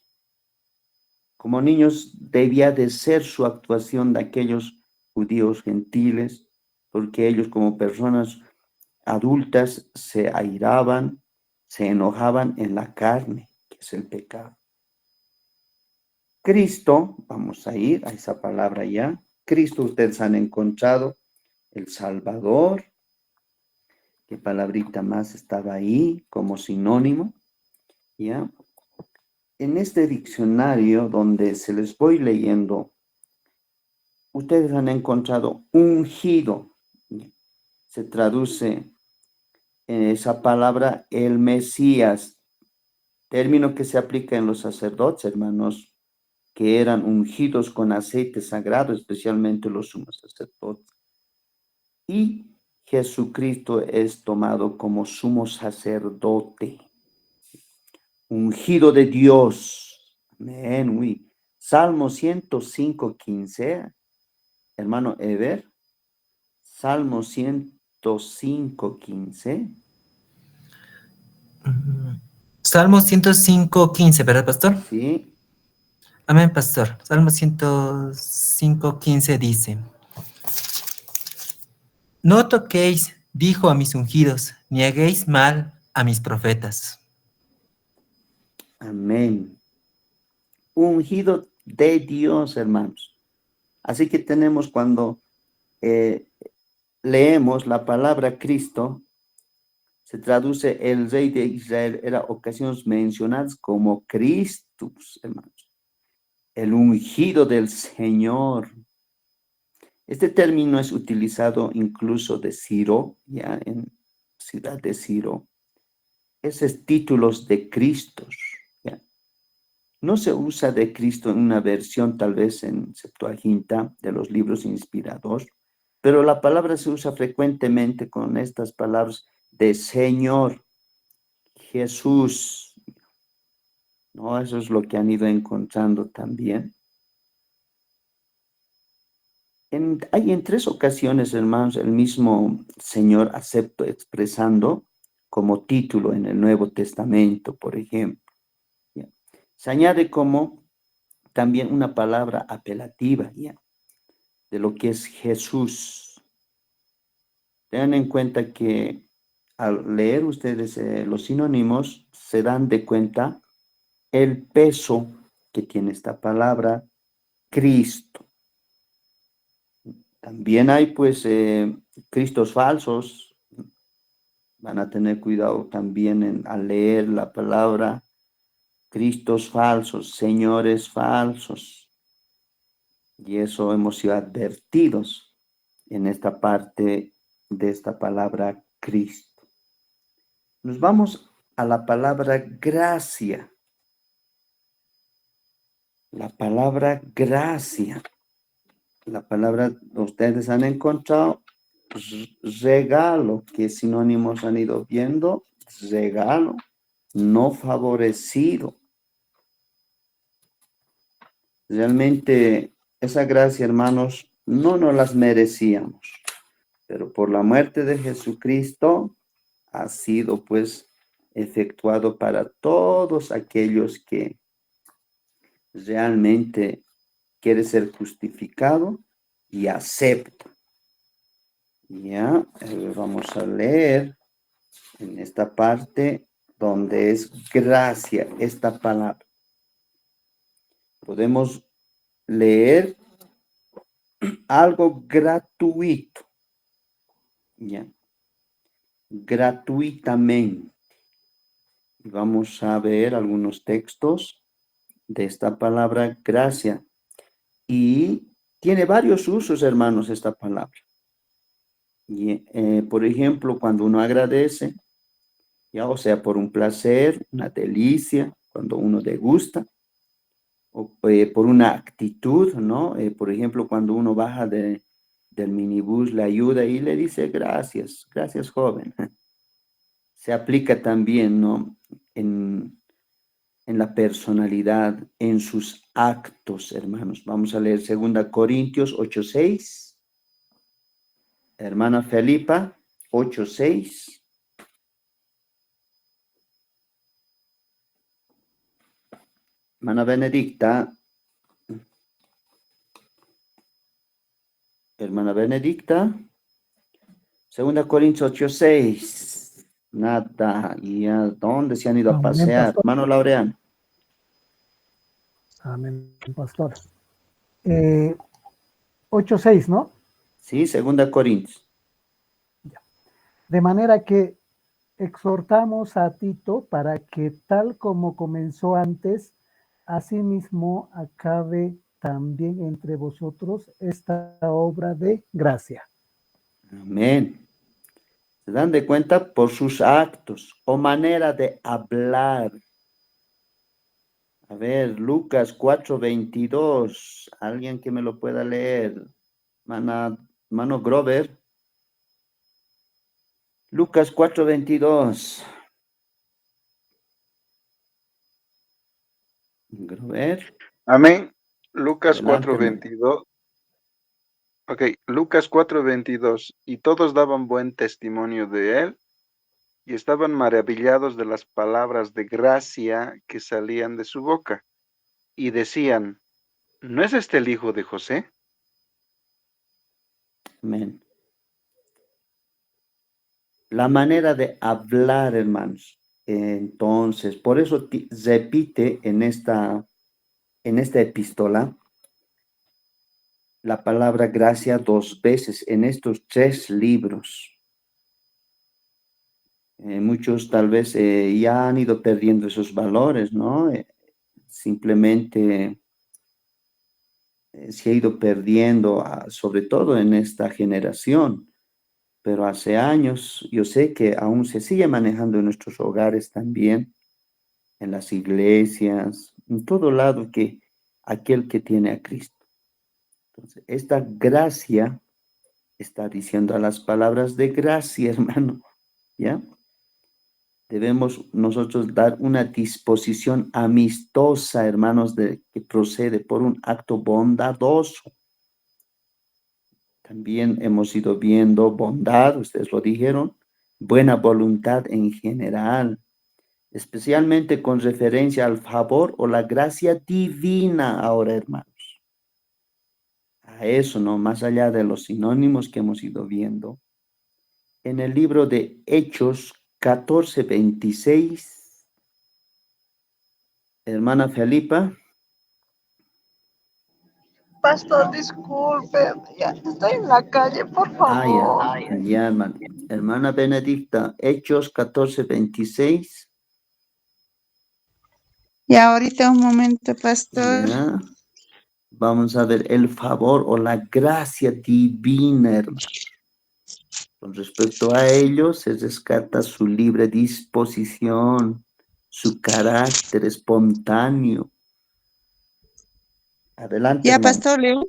Como niños debía de ser su actuación de aquellos judíos gentiles, porque ellos como personas adultas se airaban, se enojaban en la carne, que es el pecado. Cristo, vamos a ir a esa palabra ya. Cristo ustedes han encontrado, el Salvador. ¿Qué palabrita más estaba ahí como sinónimo? ¿Ya? En este diccionario donde se les voy leyendo, ustedes han encontrado ungido. Se traduce en esa palabra el Mesías, término que se aplica en los sacerdotes, hermanos, que eran ungidos con aceite sagrado, especialmente los sumos sacerdotes. Y Jesucristo es tomado como sumo sacerdote, ungido de Dios. Amén. Uy. Salmo 105:15, hermano Ever. Salmo 105:15. Salmo 105:15, ¿verdad, pastor? Sí. Amén, pastor. Salmo 105:15 dice, no toquéis, dijo a mis ungidos, ni hagáis mal a mis profetas. Amén. Ungido de Dios, hermanos. Así que tenemos cuando leemos la palabra Cristo, se traduce el rey de Israel, era ocasiones mencionadas como Christus, hermanos. El ungido del Señor. Este término es utilizado incluso de Ciro, ya en ciudad de Ciro. Esos títulos de Cristos. ¿Ya? No se usa de Cristo en una versión tal vez en Septuaginta de los libros inspirados, pero la palabra se usa frecuentemente con estas palabras de Señor, Jesús. ¿No? Eso es lo que han ido encontrando también. Hay en 3 ocasiones, hermanos, el mismo Señor acepto expresando como título en el Nuevo Testamento, por ejemplo. ¿Ya? Se añade como también una palabra apelativa, ¿ya? De lo que es Jesús. Tengan en cuenta que al leer ustedes los sinónimos, se dan de cuenta el peso que tiene esta palabra Cristo. También hay pues cristos falsos. Van a tener cuidado también al leer la palabra. Cristos falsos, señores falsos. Y eso hemos sido advertidos en esta parte de esta palabra Cristo. Nos vamos a la palabra gracia. La palabra gracia. La palabra, ustedes han encontrado regalo, ¿qué sinónimos han ido viendo? Regalo, no favorecido. Realmente esa gracia, hermanos, no nos las merecíamos, pero por la muerte de Jesucristo ha sido pues efectuado para todos aquellos que realmente quieren ser justificados y aceptan. Ya, vamos a leer en esta parte donde es gracia esta palabra. Podemos leer algo gratuito, ya, gratuitamente. Y vamos a ver algunos textos de esta palabra gracia. Y tiene varios usos, hermanos, esta palabra. Y, por ejemplo, cuando uno agradece, ya, o sea, por un placer, una delicia, cuando uno degusta, o por una actitud, ¿no? Por ejemplo, cuando uno baja del minibús, le ayuda y le dice gracias, gracias, joven. Se aplica también, ¿no? En la personalidad, en sus actos, hermanos. Vamos a leer 2 Corintios 8:6. Hermana Felipa, 8:6. Hermana Benedicta. Hermana Benedicta. 2 Corintios 8:6. Nada. ¿Y a dónde se han ido a Amén, pasear? pastor. Hermano Laureano. Amén, pastor. 8:6, ¿no? Sí, 2 Corintios. De manera que exhortamos a Tito para que tal como comenzó antes, asimismo acabe también entre vosotros esta obra de gracia. Amén. Se dan de cuenta por sus actos o manera de hablar. A ver, Lucas 4:22. Alguien que me lo pueda leer. Mano Grover. Lucas 4:22. Grover. Amén. Lucas Adelante, hermano. 4:22. Ok, Lucas 4:22. Y todos daban buen testimonio de él y estaban maravillados de las palabras de gracia que salían de su boca. Y decían, ¿no es este el hijo de José? Amén. La manera de hablar, hermanos. Entonces, por eso repite en esta epístola la palabra gracia 2 veces en estos 3 libros. Muchos tal vez ya han ido perdiendo esos valores, ¿no? Simplemente se ha ido perdiendo, sobre todo en esta generación. Pero hace años yo sé que aún se sigue manejando en nuestros hogares también, en las iglesias, en todo lado, que aquel que tiene a Cristo. Entonces, esta gracia está diciendo a las palabras de gracia, hermano, ¿ya? Debemos nosotros dar una disposición amistosa, hermanos, que procede por un acto bondadoso. También hemos ido viendo bondad, ustedes lo dijeron, buena voluntad en general, especialmente con referencia al favor o la gracia divina ahora, hermanos. A eso, ¿no? Más allá de los sinónimos que hemos ido viendo. En el libro de Hechos 14:26, hermana Felipa. Pastor, disculpe, ya estoy en la calle, por favor. Ya, hermana. Hermana Benedicta, Hechos 14:26. Y ahorita un momento, Pastor. Ya. Vamos a ver el favor o la gracia divina, hermano. Con respecto a ellos, se rescata su libre disposición, su carácter espontáneo. Adelante, Ya, hermano. Pastor, leo.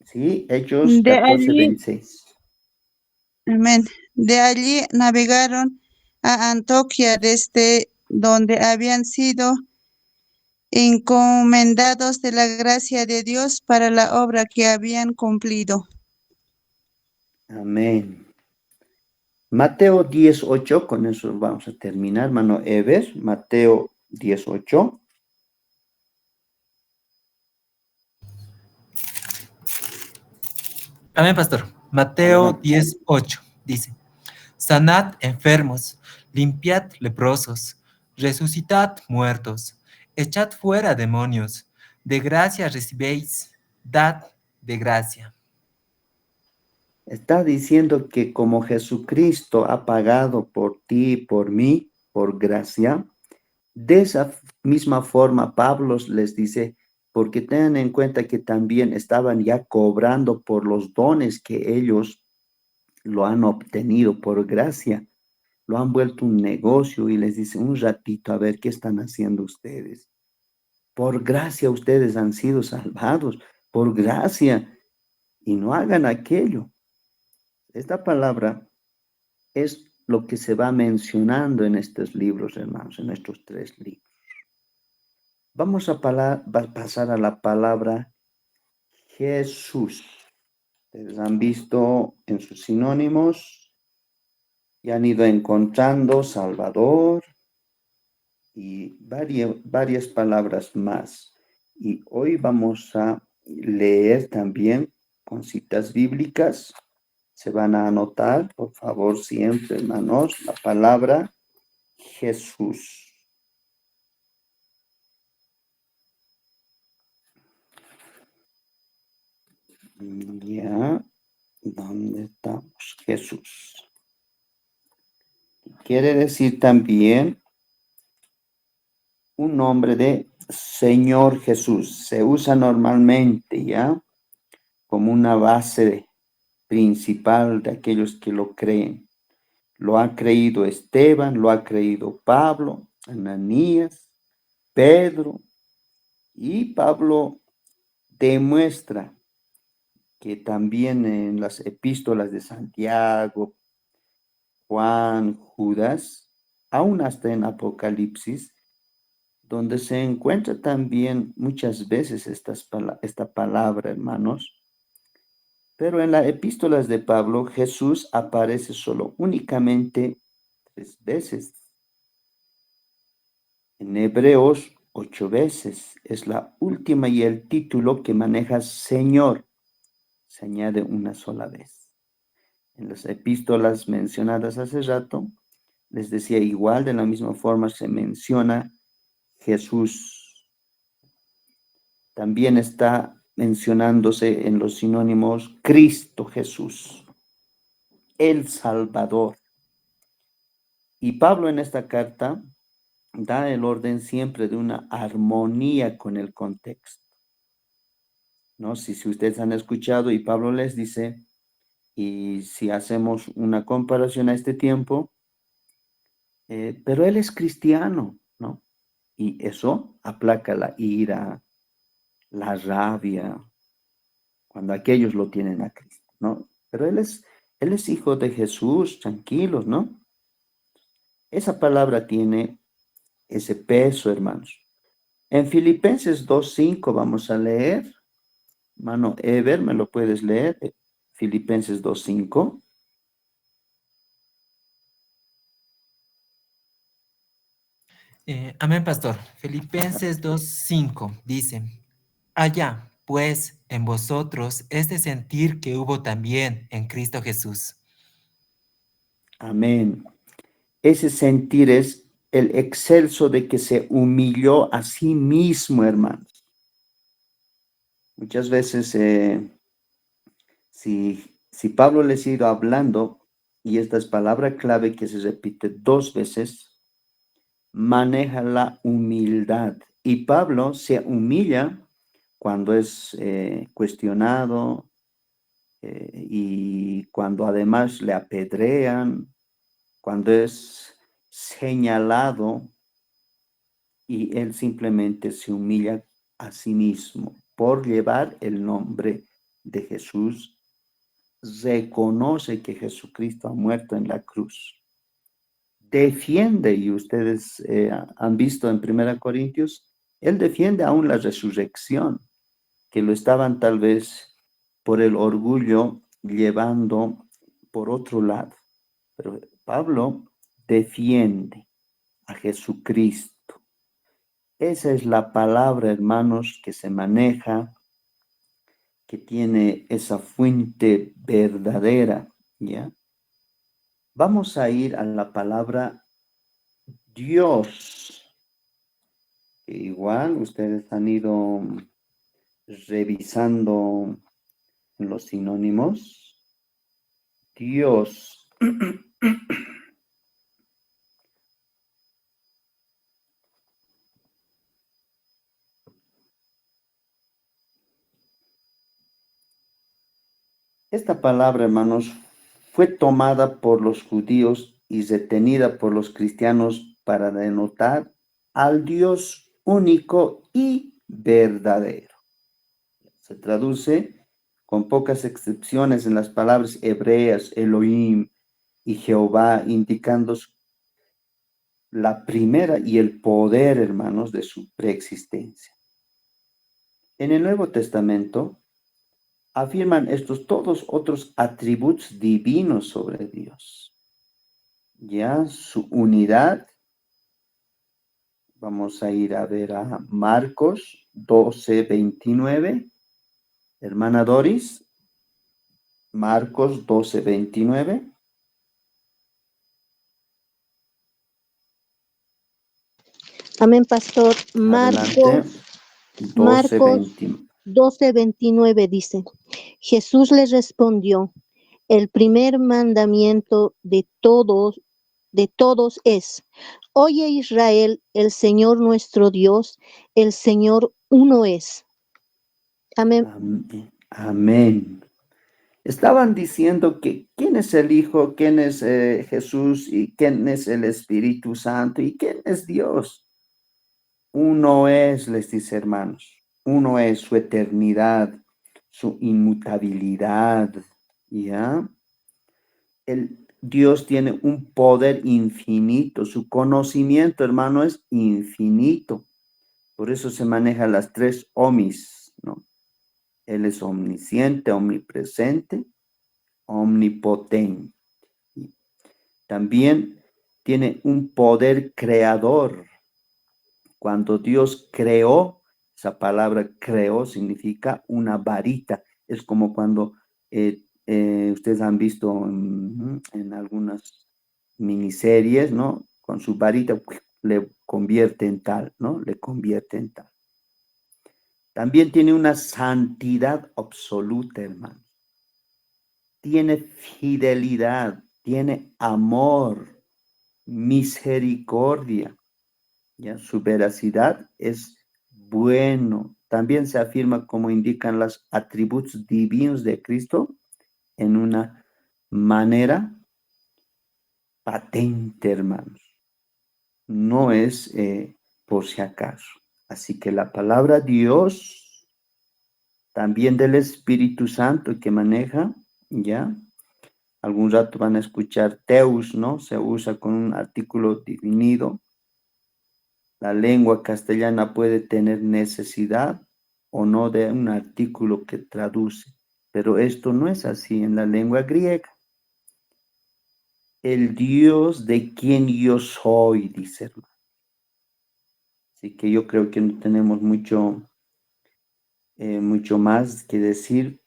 Sí, Hechos De allí, 14:26. amén. De allí navegaron a Antioquía, desde donde habían sido encomendados de la gracia de Dios para la obra que habían cumplido. Amén. Mateo 10:8, con eso vamos a terminar, hermano Ever. Mateo 10:8. Amén, pastor. Mateo Adelante. 10:8 dice: Sanad enfermos, limpiad leprosos, resucitad muertos, echad fuera demonios, de gracia recibéis, dad de gracia. Está diciendo que como Jesucristo ha pagado por ti y por mí, por gracia, de esa misma forma Pablo les dice, porque tengan en cuenta que también estaban ya cobrando por los dones que ellos lo han obtenido por gracia, lo han vuelto un negocio y les dice un ratito a ver qué están haciendo ustedes. Por gracia ustedes han sido salvados, por gracia, y no hagan aquello. Esta palabra es lo que se va mencionando en estos libros, hermanos, en estos 3 libros. Vamos a pasar a la palabra Jesús. Ustedes han visto en sus sinónimos y han ido encontrando Salvador y varias palabras más. Y hoy vamos a leer también con citas bíblicas. Se van a anotar, por favor, siempre, hermanos, la palabra Jesús. Ya, ¿dónde estamos? Jesús. Quiere decir también un nombre de Señor Jesús. Se usa normalmente, ¿ya? Como una base principal de aquellos que lo creen. Lo ha creído Esteban, lo ha creído Pablo, Ananías, Pedro, y Pablo demuestra que también en las epístolas de Santiago, Juan, Judas, aún hasta en Apocalipsis, donde se encuentra también muchas veces esta palabra, hermanos. Pero en las epístolas de Pablo, Jesús aparece solo únicamente 3 veces. En Hebreos 8 veces. Es la última y el título que maneja Señor. Se añade una sola vez. En las epístolas mencionadas hace rato, les decía igual, de la misma forma se menciona Jesús. También está mencionándose en los sinónimos Cristo Jesús, el Salvador. Y Pablo en esta carta da el orden siempre de una armonía con el contexto. ¿No? Si ustedes han escuchado y Pablo les dice, y si hacemos una comparación a este tiempo, pero él es cristiano, ¿no? Y eso aplaca la ira, la rabia, cuando aquellos lo tienen a Cristo, ¿no? Pero él es hijo de Jesús, tranquilos, ¿no? Esa palabra tiene ese peso, hermanos. En Filipenses 2:5 vamos a leer. Hermano Ever, ¿me lo puedes leer? Filipenses 2:5. Amén, pastor. Filipenses 2:5 dice: Haya, pues, en vosotros este sentir que hubo también en Cristo Jesús. Amén. Ese sentir es el excelso de que se humilló a sí mismo, hermanos. Muchas veces, si Pablo les ha ido hablando, y esta es palabra clave que se repite 2 veces, maneja la humildad. Y Pablo se humilla cuando es cuestionado y cuando además le apedrean, cuando es señalado, y él simplemente se humilla a sí mismo por llevar el nombre de Jesús. Reconoce que Jesucristo ha muerto en la cruz. Defiende, y ustedes han visto en 1 Corintios, él defiende aún la resurrección, que lo estaban tal vez por el orgullo llevando por otro lado. Pero Pablo defiende a Jesucristo. Esa es la palabra, hermanos, que se maneja, que tiene esa fuente verdadera, ¿ya? Vamos a ir a la palabra Dios. Igual ustedes han ido revisando los sinónimos. Dios. Esta palabra, hermanos, fue tomada por los judíos y retenida por los cristianos para denotar al Dios único y verdadero. Se traduce con pocas excepciones en las palabras hebreas Elohim y Jehová, indicando la primera y el poder, hermanos, de su preexistencia. En el Nuevo Testamento afirman estos todos otros atributos divinos sobre Dios. Ya su unidad. Vamos a ir a ver a Marcos 12:29. Hermana Doris, Marcos 12:29. Amén, pastor. Adelante. Marcos 12:29 dice, Jesús les respondió, el primer mandamiento de todos es, oye Israel, el Señor nuestro Dios, el Señor uno es. Amén. Amén. Amén. Estaban diciendo que quién es el Hijo, quién es Jesús y quién es el Espíritu Santo y quién es Dios. Uno es, les dice, hermanos, uno es su eternidad, su inmutabilidad, ¿ya? Dios tiene un poder infinito, su conocimiento, hermano, es infinito. Por eso se manejan las 3 omis, ¿no? Él es omnisciente, omnipresente, omnipotente. También tiene un poder creador. Cuando Dios creó, esa palabra creó significa una varita. Es como cuando ustedes han visto en algunas miniseries, ¿no? Con su varita le convierte en tal, ¿no? Le convierte en tal. También tiene una santidad absoluta, hermano. Tiene fidelidad, tiene amor, misericordia. ¿Ya? Su veracidad es bueno. También se afirma, como indican los atributos divinos de Cristo, en una manera patente, hermanos. No es por si acaso. Así que la palabra Dios, también del Espíritu Santo que maneja, ¿ya? Algún rato van a escuchar Teus, ¿no? Se usa con un artículo definido. La lengua castellana puede tener necesidad o no de un artículo que traduce, pero esto no es así en la lengua griega. El Dios de quien yo soy, dice hermano. Así que yo creo que no tenemos mucho más que decir.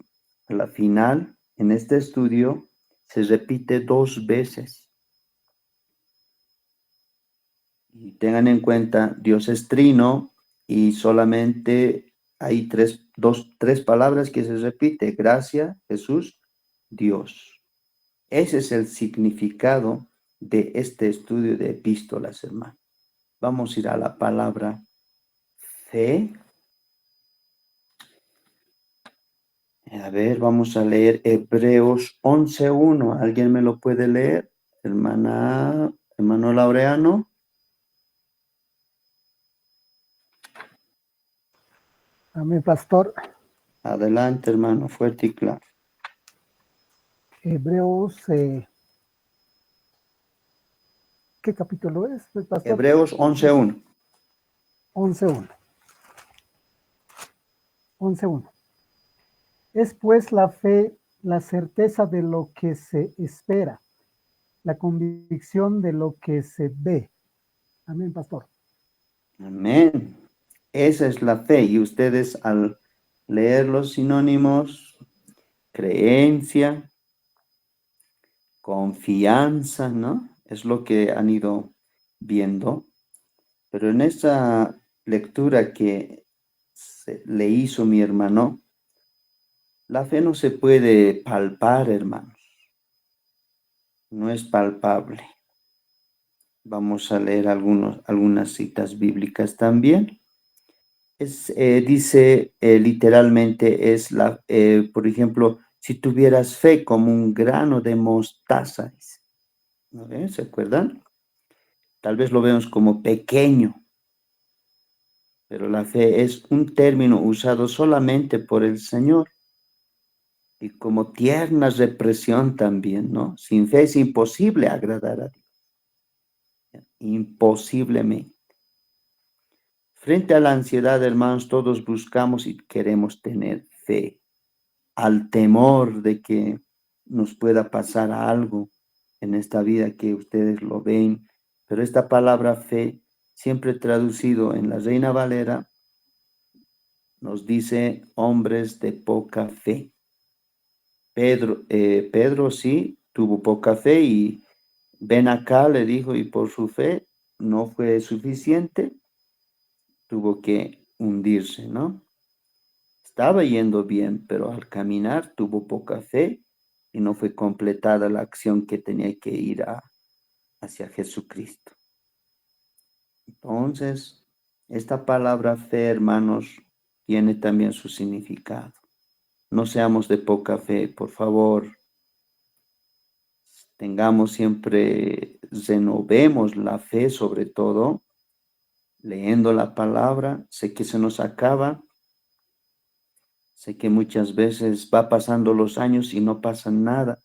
A la final, en este estudio, se repite 2 veces. Y tengan en cuenta, Dios es trino y solamente hay 3 tres palabras que se repite: gracia, Jesús, Dios. Ese es el significado de este estudio de epístolas, hermano. Vamos a ir a la palabra fe. A ver, vamos a leer Hebreos 11:1. ¿Alguien me lo puede leer? Hermano Laureano. Amén, pastor. Adelante, hermano, fuerte y claro. Hebreos, ¿qué capítulo es, pastor? Hebreos 11:1. 11:1. 11:1. Es pues la fe, la certeza de lo que se espera, la convicción de lo que se ve. Amén, pastor. Amén. Esa es la fe. Y ustedes, al leer los sinónimos, creencia, confianza, ¿no? Es lo que han ido viendo. Pero en esa lectura que le hizo mi hermano, la fe no se puede palpar, hermanos. No es palpable. Vamos a leer algunas citas bíblicas también. Dice literalmente, por ejemplo, si tuvieras fe como un grano de mostaza. ¿No ven? ¿Se acuerdan? Tal vez lo vemos como pequeño, pero la fe es un término usado solamente por el Señor. Y como tierna represión también, ¿no? Sin fe es imposible agradar a Dios. Imposiblemente. Frente a la ansiedad, hermanos, todos buscamos y queremos tener fe. Al temor de que nos pueda pasar algo en esta vida que ustedes lo ven. Pero esta palabra fe, siempre traducido en la Reina Valera, nos dice hombres de poca fe. Pedro sí tuvo poca fe y ven acá, le dijo, y por su fe no fue suficiente, tuvo que hundirse, ¿no? Estaba yendo bien, pero al caminar tuvo poca fe y no fue completada la acción que tenía que ir hacia Jesucristo. Entonces, esta palabra fe, hermanos, tiene también su significado. No seamos de poca fe, por favor. Tengamos siempre, renovemos la fe, sobre todo, leyendo la palabra. Sé que se nos acaba. Sé que muchas veces va pasando los años y no pasa nada,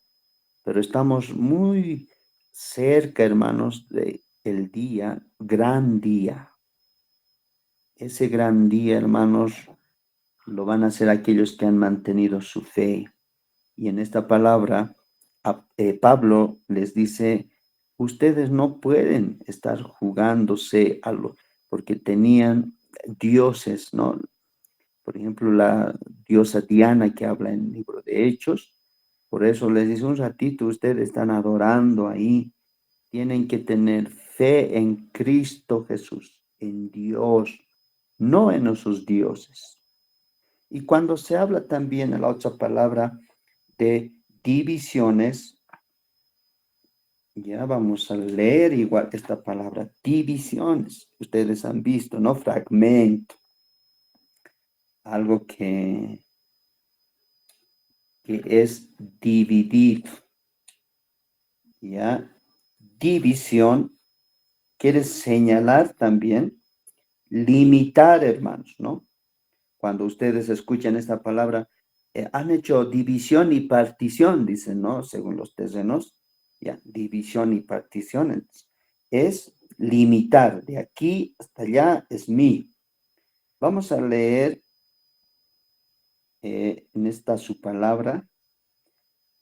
pero estamos muy cerca, hermanos, del día, gran día. Ese gran día, hermanos, lo van a hacer aquellos que han mantenido su fe. Y en esta palabra, Pablo les dice, ustedes no pueden estar jugándose porque tenían dioses, ¿no? Por ejemplo, la diosa Diana que habla en el libro de Hechos. Por eso les dice un ratito, ustedes están adorando ahí. Tienen que tener fe en Cristo Jesús, en Dios, no en esos dioses. Y cuando se habla también en la otra palabra de divisiones, ya vamos a leer igual esta palabra, divisiones. Ustedes han visto, ¿no? Fragmento. Algo que es dividir. ¿Ya? División quiere señalar también, limitar, hermanos, ¿no? Cuando ustedes escuchan esta palabra, han hecho división y partición, dicen, ¿no? Según los terrenos, ya, división y partición es limitar, de aquí hasta allá es mío. Vamos a leer en esta su palabra,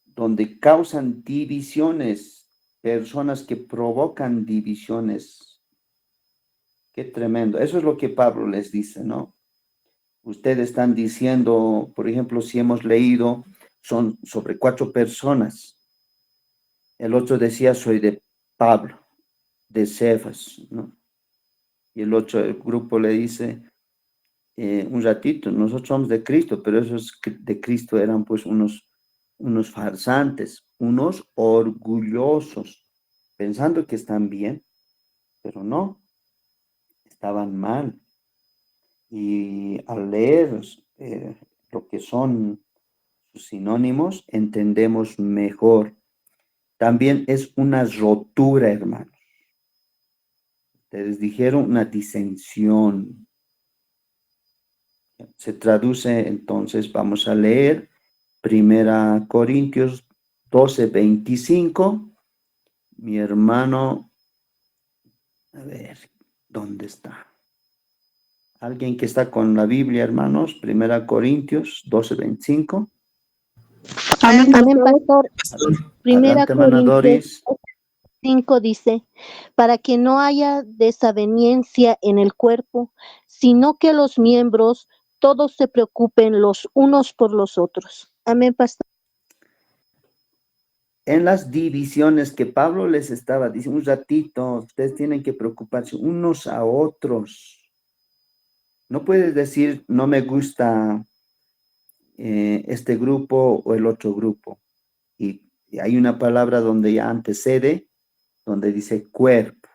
donde causan divisiones, personas que provocan divisiones. Qué tremendo. Eso es lo que Pablo les dice, ¿no? Ustedes están diciendo, por ejemplo, si hemos leído, son sobre 4 personas. El otro decía, soy de Pablo, de Cefas, ¿no? Y el otro grupo le dice, un ratito, nosotros somos de Cristo, pero esos de Cristo eran pues unos farsantes, unos orgullosos, pensando que están bien, pero no, estaban mal. Y al leer lo que son sus sinónimos, entendemos mejor. También es una rotura, hermanos. Ustedes dijeron una disensión. Se traduce, entonces, vamos a leer 1 Corintios 12:25. Mi hermano, a ver, ¿dónde está? ¿Alguien que está con la Biblia, hermanos? 1 Corintios 12:25. Amén, pastor. Primera Adelante, hermana Corintios Doris. 5 dice, para que no haya desaveniencia en el cuerpo, sino que los miembros todos se preocupen los unos por los otros. Amén, pastor. En las divisiones que Pablo les estaba diciendo, un ratito, ustedes tienen que preocuparse unos a otros. No puedes decir, no me gusta este grupo o el otro grupo. Y hay una palabra donde ya antecede, donde dice cuerpo.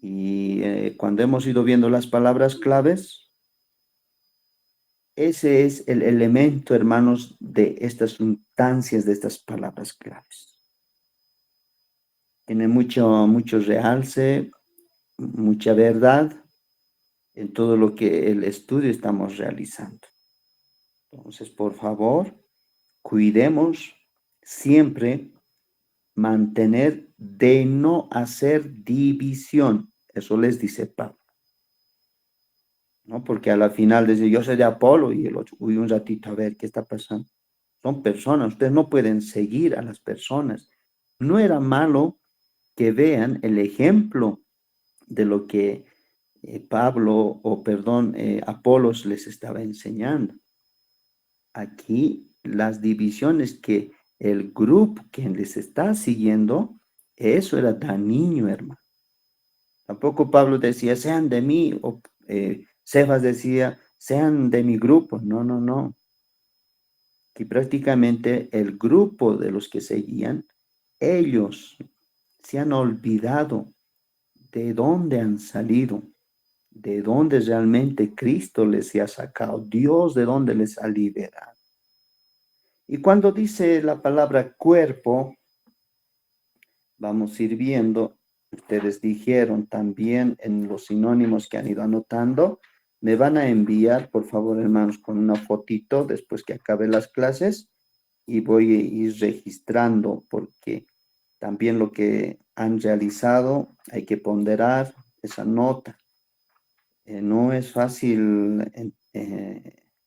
Y cuando hemos ido viendo las palabras claves, ese es el elemento, hermanos, de estas instancias, de estas palabras claves. Tiene mucho realce, mucha verdad en todo lo que el estudio estamos realizando. Entonces, por favor, cuidemos siempre mantener de no hacer división. Eso les dice Pablo. ¿No? Porque a la final dice, yo soy de Apolo y el otro, uy, un ratito, a ver, ¿qué está pasando? Son personas, ustedes no pueden seguir a las personas. No era malo que vean el ejemplo de lo que Apolos les estaba enseñando. Aquí las divisiones que el grupo que les está siguiendo, eso era dañino, hermano. Tampoco Pablo decía, sean de mí, o Cefas decía, sean de mi grupo. No, no, no. Que prácticamente el grupo de los que seguían, ellos se han olvidado de dónde han salido, de dónde realmente Cristo les ha sacado, Dios de dónde les ha liberado. Y cuando dice la palabra cuerpo, vamos a ir viendo, ustedes dijeron también en los sinónimos que han ido anotando, me van a enviar, por favor, hermanos, con una fotito después que acabe las clases y voy a ir registrando porque también lo que han realizado hay que ponderar esa nota. No es fácil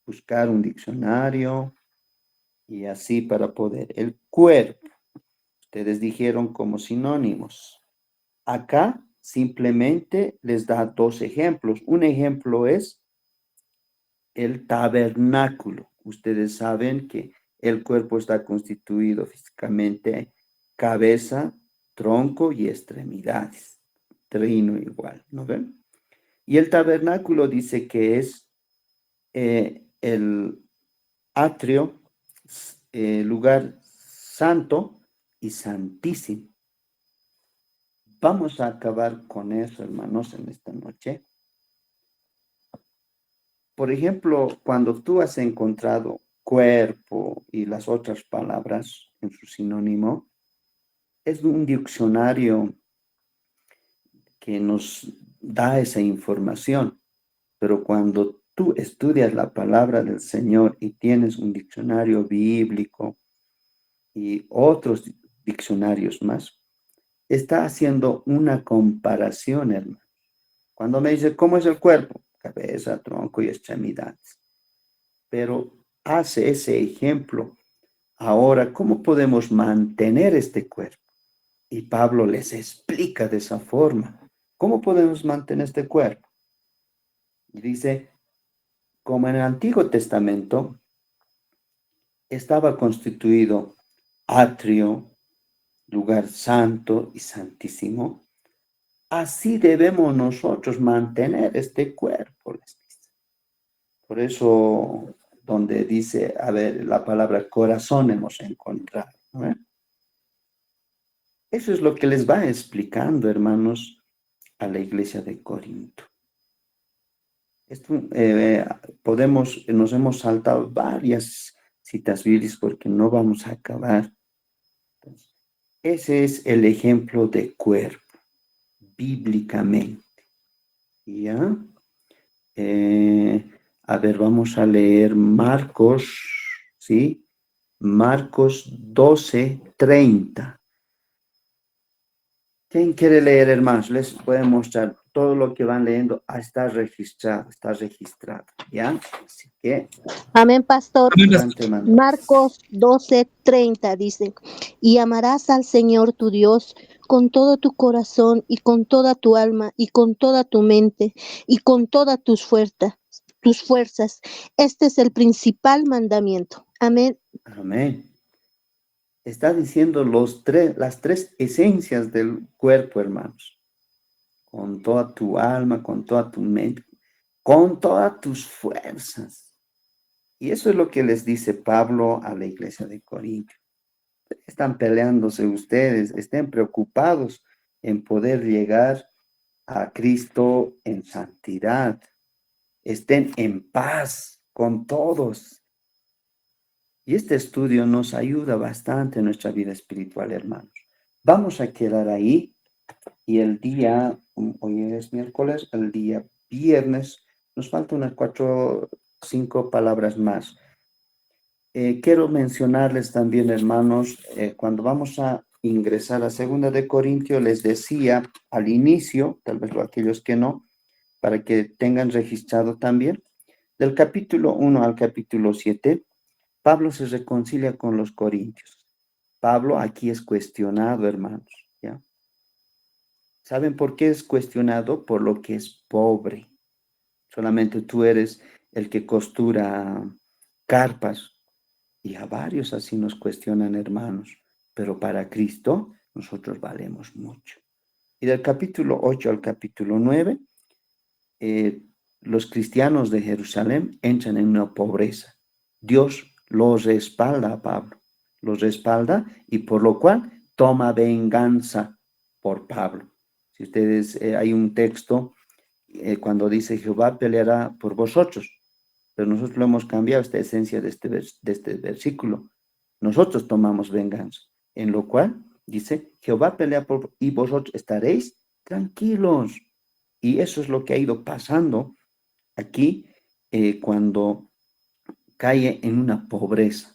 buscar un diccionario y así para poder. El cuerpo, ustedes dijeron como sinónimos. Acá simplemente les da dos ejemplos. Un ejemplo es el tabernáculo. Ustedes saben que el cuerpo está constituido físicamente cabeza, tronco y extremidades. Trino igual, ¿no ven? Y el tabernáculo dice que es el atrio, lugar santo y santísimo. Vamos a acabar con eso, hermanos, en esta noche. Por ejemplo, cuando tú has encontrado cuerpo y las otras palabras en su sinónimo, es un diccionario que nos da esa información. Pero cuando tú estudias la palabra del Señor y tienes un diccionario bíblico y otros diccionarios más, está haciendo una comparación, hermano. Cuando me dice, ¿cómo es el cuerpo? Cabeza, tronco y extremidades. Pero hace ese ejemplo. Ahora, ¿cómo podemos mantener este cuerpo? Y Pablo les explica de esa forma. ¿Cómo podemos mantener este cuerpo? Y dice, como en el Antiguo Testamento estaba constituido atrio, lugar santo y santísimo, así debemos nosotros mantener este cuerpo, les dice. Por eso, donde dice, a ver, la palabra corazón hemos encontrado, ¿no? Eso es lo que les va explicando, hermanos, a la iglesia de Corinto. Esto, nos hemos saltado varias citas bíblicas porque no vamos a acabar. Entonces, ese es el ejemplo de cuerpo, bíblicamente. ¿Ya? A ver, vamos a leer Marcos, ¿sí? Marcos 12:30. ¿Quién quiere leer, hermanos? Les voy a mostrar todo lo que van leyendo. Está registrado, ¿ya? Así que, Amén, pastor. adelante, hermano. Marcos 12:30 dice, y amarás al Señor tu Dios con todo tu corazón y con toda tu alma y con toda tu mente y con todas tus fuerzas. Este es el principal mandamiento. Amén. Amén. Está diciendo las tres esencias del cuerpo, hermanos. Con toda tu alma, con toda tu mente, con todas tus fuerzas. Y eso es lo que les dice Pablo a la iglesia de Corinto. Están peleándose ustedes, estén preocupados en poder llegar a Cristo en santidad. Estén en paz con todos. Y este estudio nos ayuda bastante en nuestra vida espiritual, hermanos. Vamos a quedar ahí y el día, hoy es miércoles, el día viernes, nos faltan unas 4 o 5 palabras más. Quiero mencionarles también, hermanos, cuando vamos a ingresar a 2 de Corintios, les decía al inicio, tal vez aquellos que no, para que tengan registrado también, del capítulo 1 al capítulo 7, Pablo se reconcilia con los corintios. Pablo aquí es cuestionado, hermanos, ¿ya? ¿Saben por qué es cuestionado? Por lo que es pobre. Solamente tú eres el que costura carpas. Y a varios así nos cuestionan, hermanos. Pero para Cristo nosotros valemos mucho. Y del capítulo 8 al capítulo 9, los cristianos de Jerusalén entran en una pobreza. Dios los respalda a Pablo. Los respalda y por lo cual toma venganza por Pablo. Si ustedes, hay un texto cuando dice Jehová peleará por vosotros. Pero nosotros lo hemos cambiado, esta esencia de este versículo. Nosotros tomamos venganza, en lo cual dice, Jehová pelea y vosotros estaréis tranquilos. Y eso es lo que ha ido pasando aquí cuando cae en una pobreza.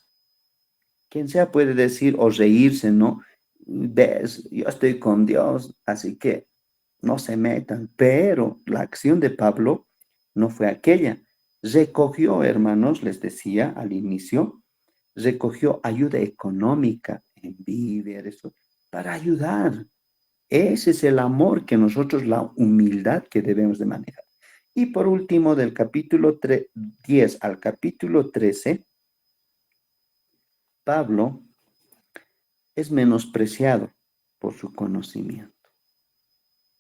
Quien sea puede decir o reírse, ¿no? Ves, yo estoy con Dios, así que no se metan. Pero la acción de Pablo no fue aquella. Recogió, hermanos, les decía al inicio, recogió ayuda económica en víveres para ayudar. Ese es el amor que nosotros, la humildad que debemos de manejar. Y por último, del capítulo 10 al capítulo 13, Pablo es menospreciado por su conocimiento.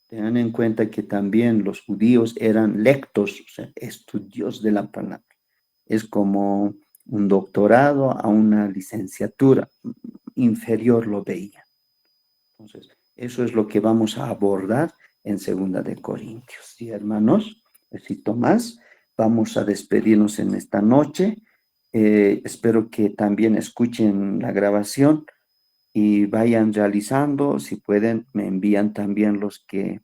Tengan en cuenta que también los judíos eran lectos, o sea, estudios de la palabra. Es como un doctorado a una licenciatura, inferior lo veía. Entonces, eso es lo que vamos a abordar en 2 de Corintios. Y hermanos, necesito más. Vamos a despedirnos en esta noche. Espero que también escuchen la grabación y vayan realizando, si pueden, me envían también los que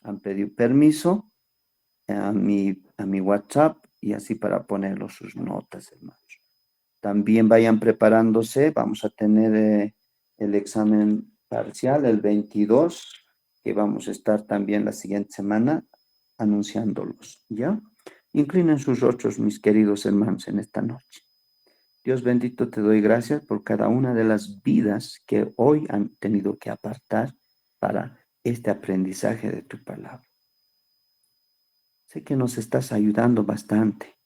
han pedido permiso a mi WhatsApp y así para ponerlos sus notas, hermanos. También vayan preparándose, vamos a tener el examen parcial el 22, que vamos a estar también la siguiente semana anunciándolos, ¿ya? Inclinen sus rostros, mis queridos hermanos, en esta noche. Dios bendito, te doy gracias por cada una de las vidas que hoy han tenido que apartar para este aprendizaje de tu palabra. Sé que nos estás ayudando bastante,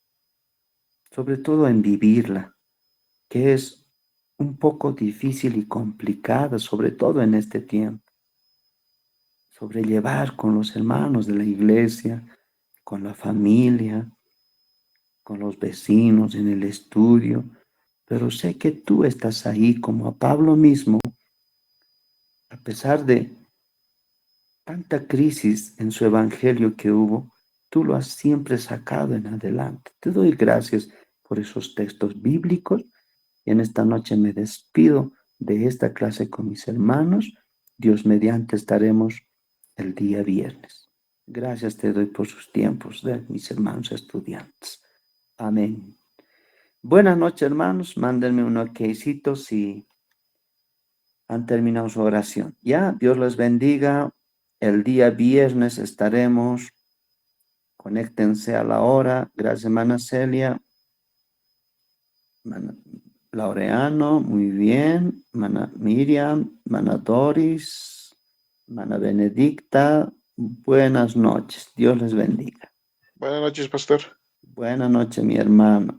sobre todo en vivirla, que es un poco difícil y complicada, sobre todo en este tiempo. Sobrellevar con los hermanos de la iglesia, con la familia, con los vecinos, en el estudio, pero sé que tú estás ahí como a Pablo mismo, a pesar de tanta crisis en su evangelio que hubo, tú lo has siempre sacado en adelante. Te doy gracias por esos textos bíblicos y en esta noche me despido de esta clase con mis hermanos. Dios mediante estaremos el día viernes. Gracias te doy por sus tiempos de mis hermanos estudiantes. Amén. Buenas noches, hermanos. Mándenme un okcito si han terminado su oración. Ya, Dios les bendiga. El día viernes estaremos. Conéctense a la hora. Gracias, hermana Celia. Hermana Laureano, muy bien. Hermana Miriam, hermana Doris, hermana Benedicta. Buenas noches. Dios les bendiga. Buenas noches, pastor. Buenas noches, mi hermano.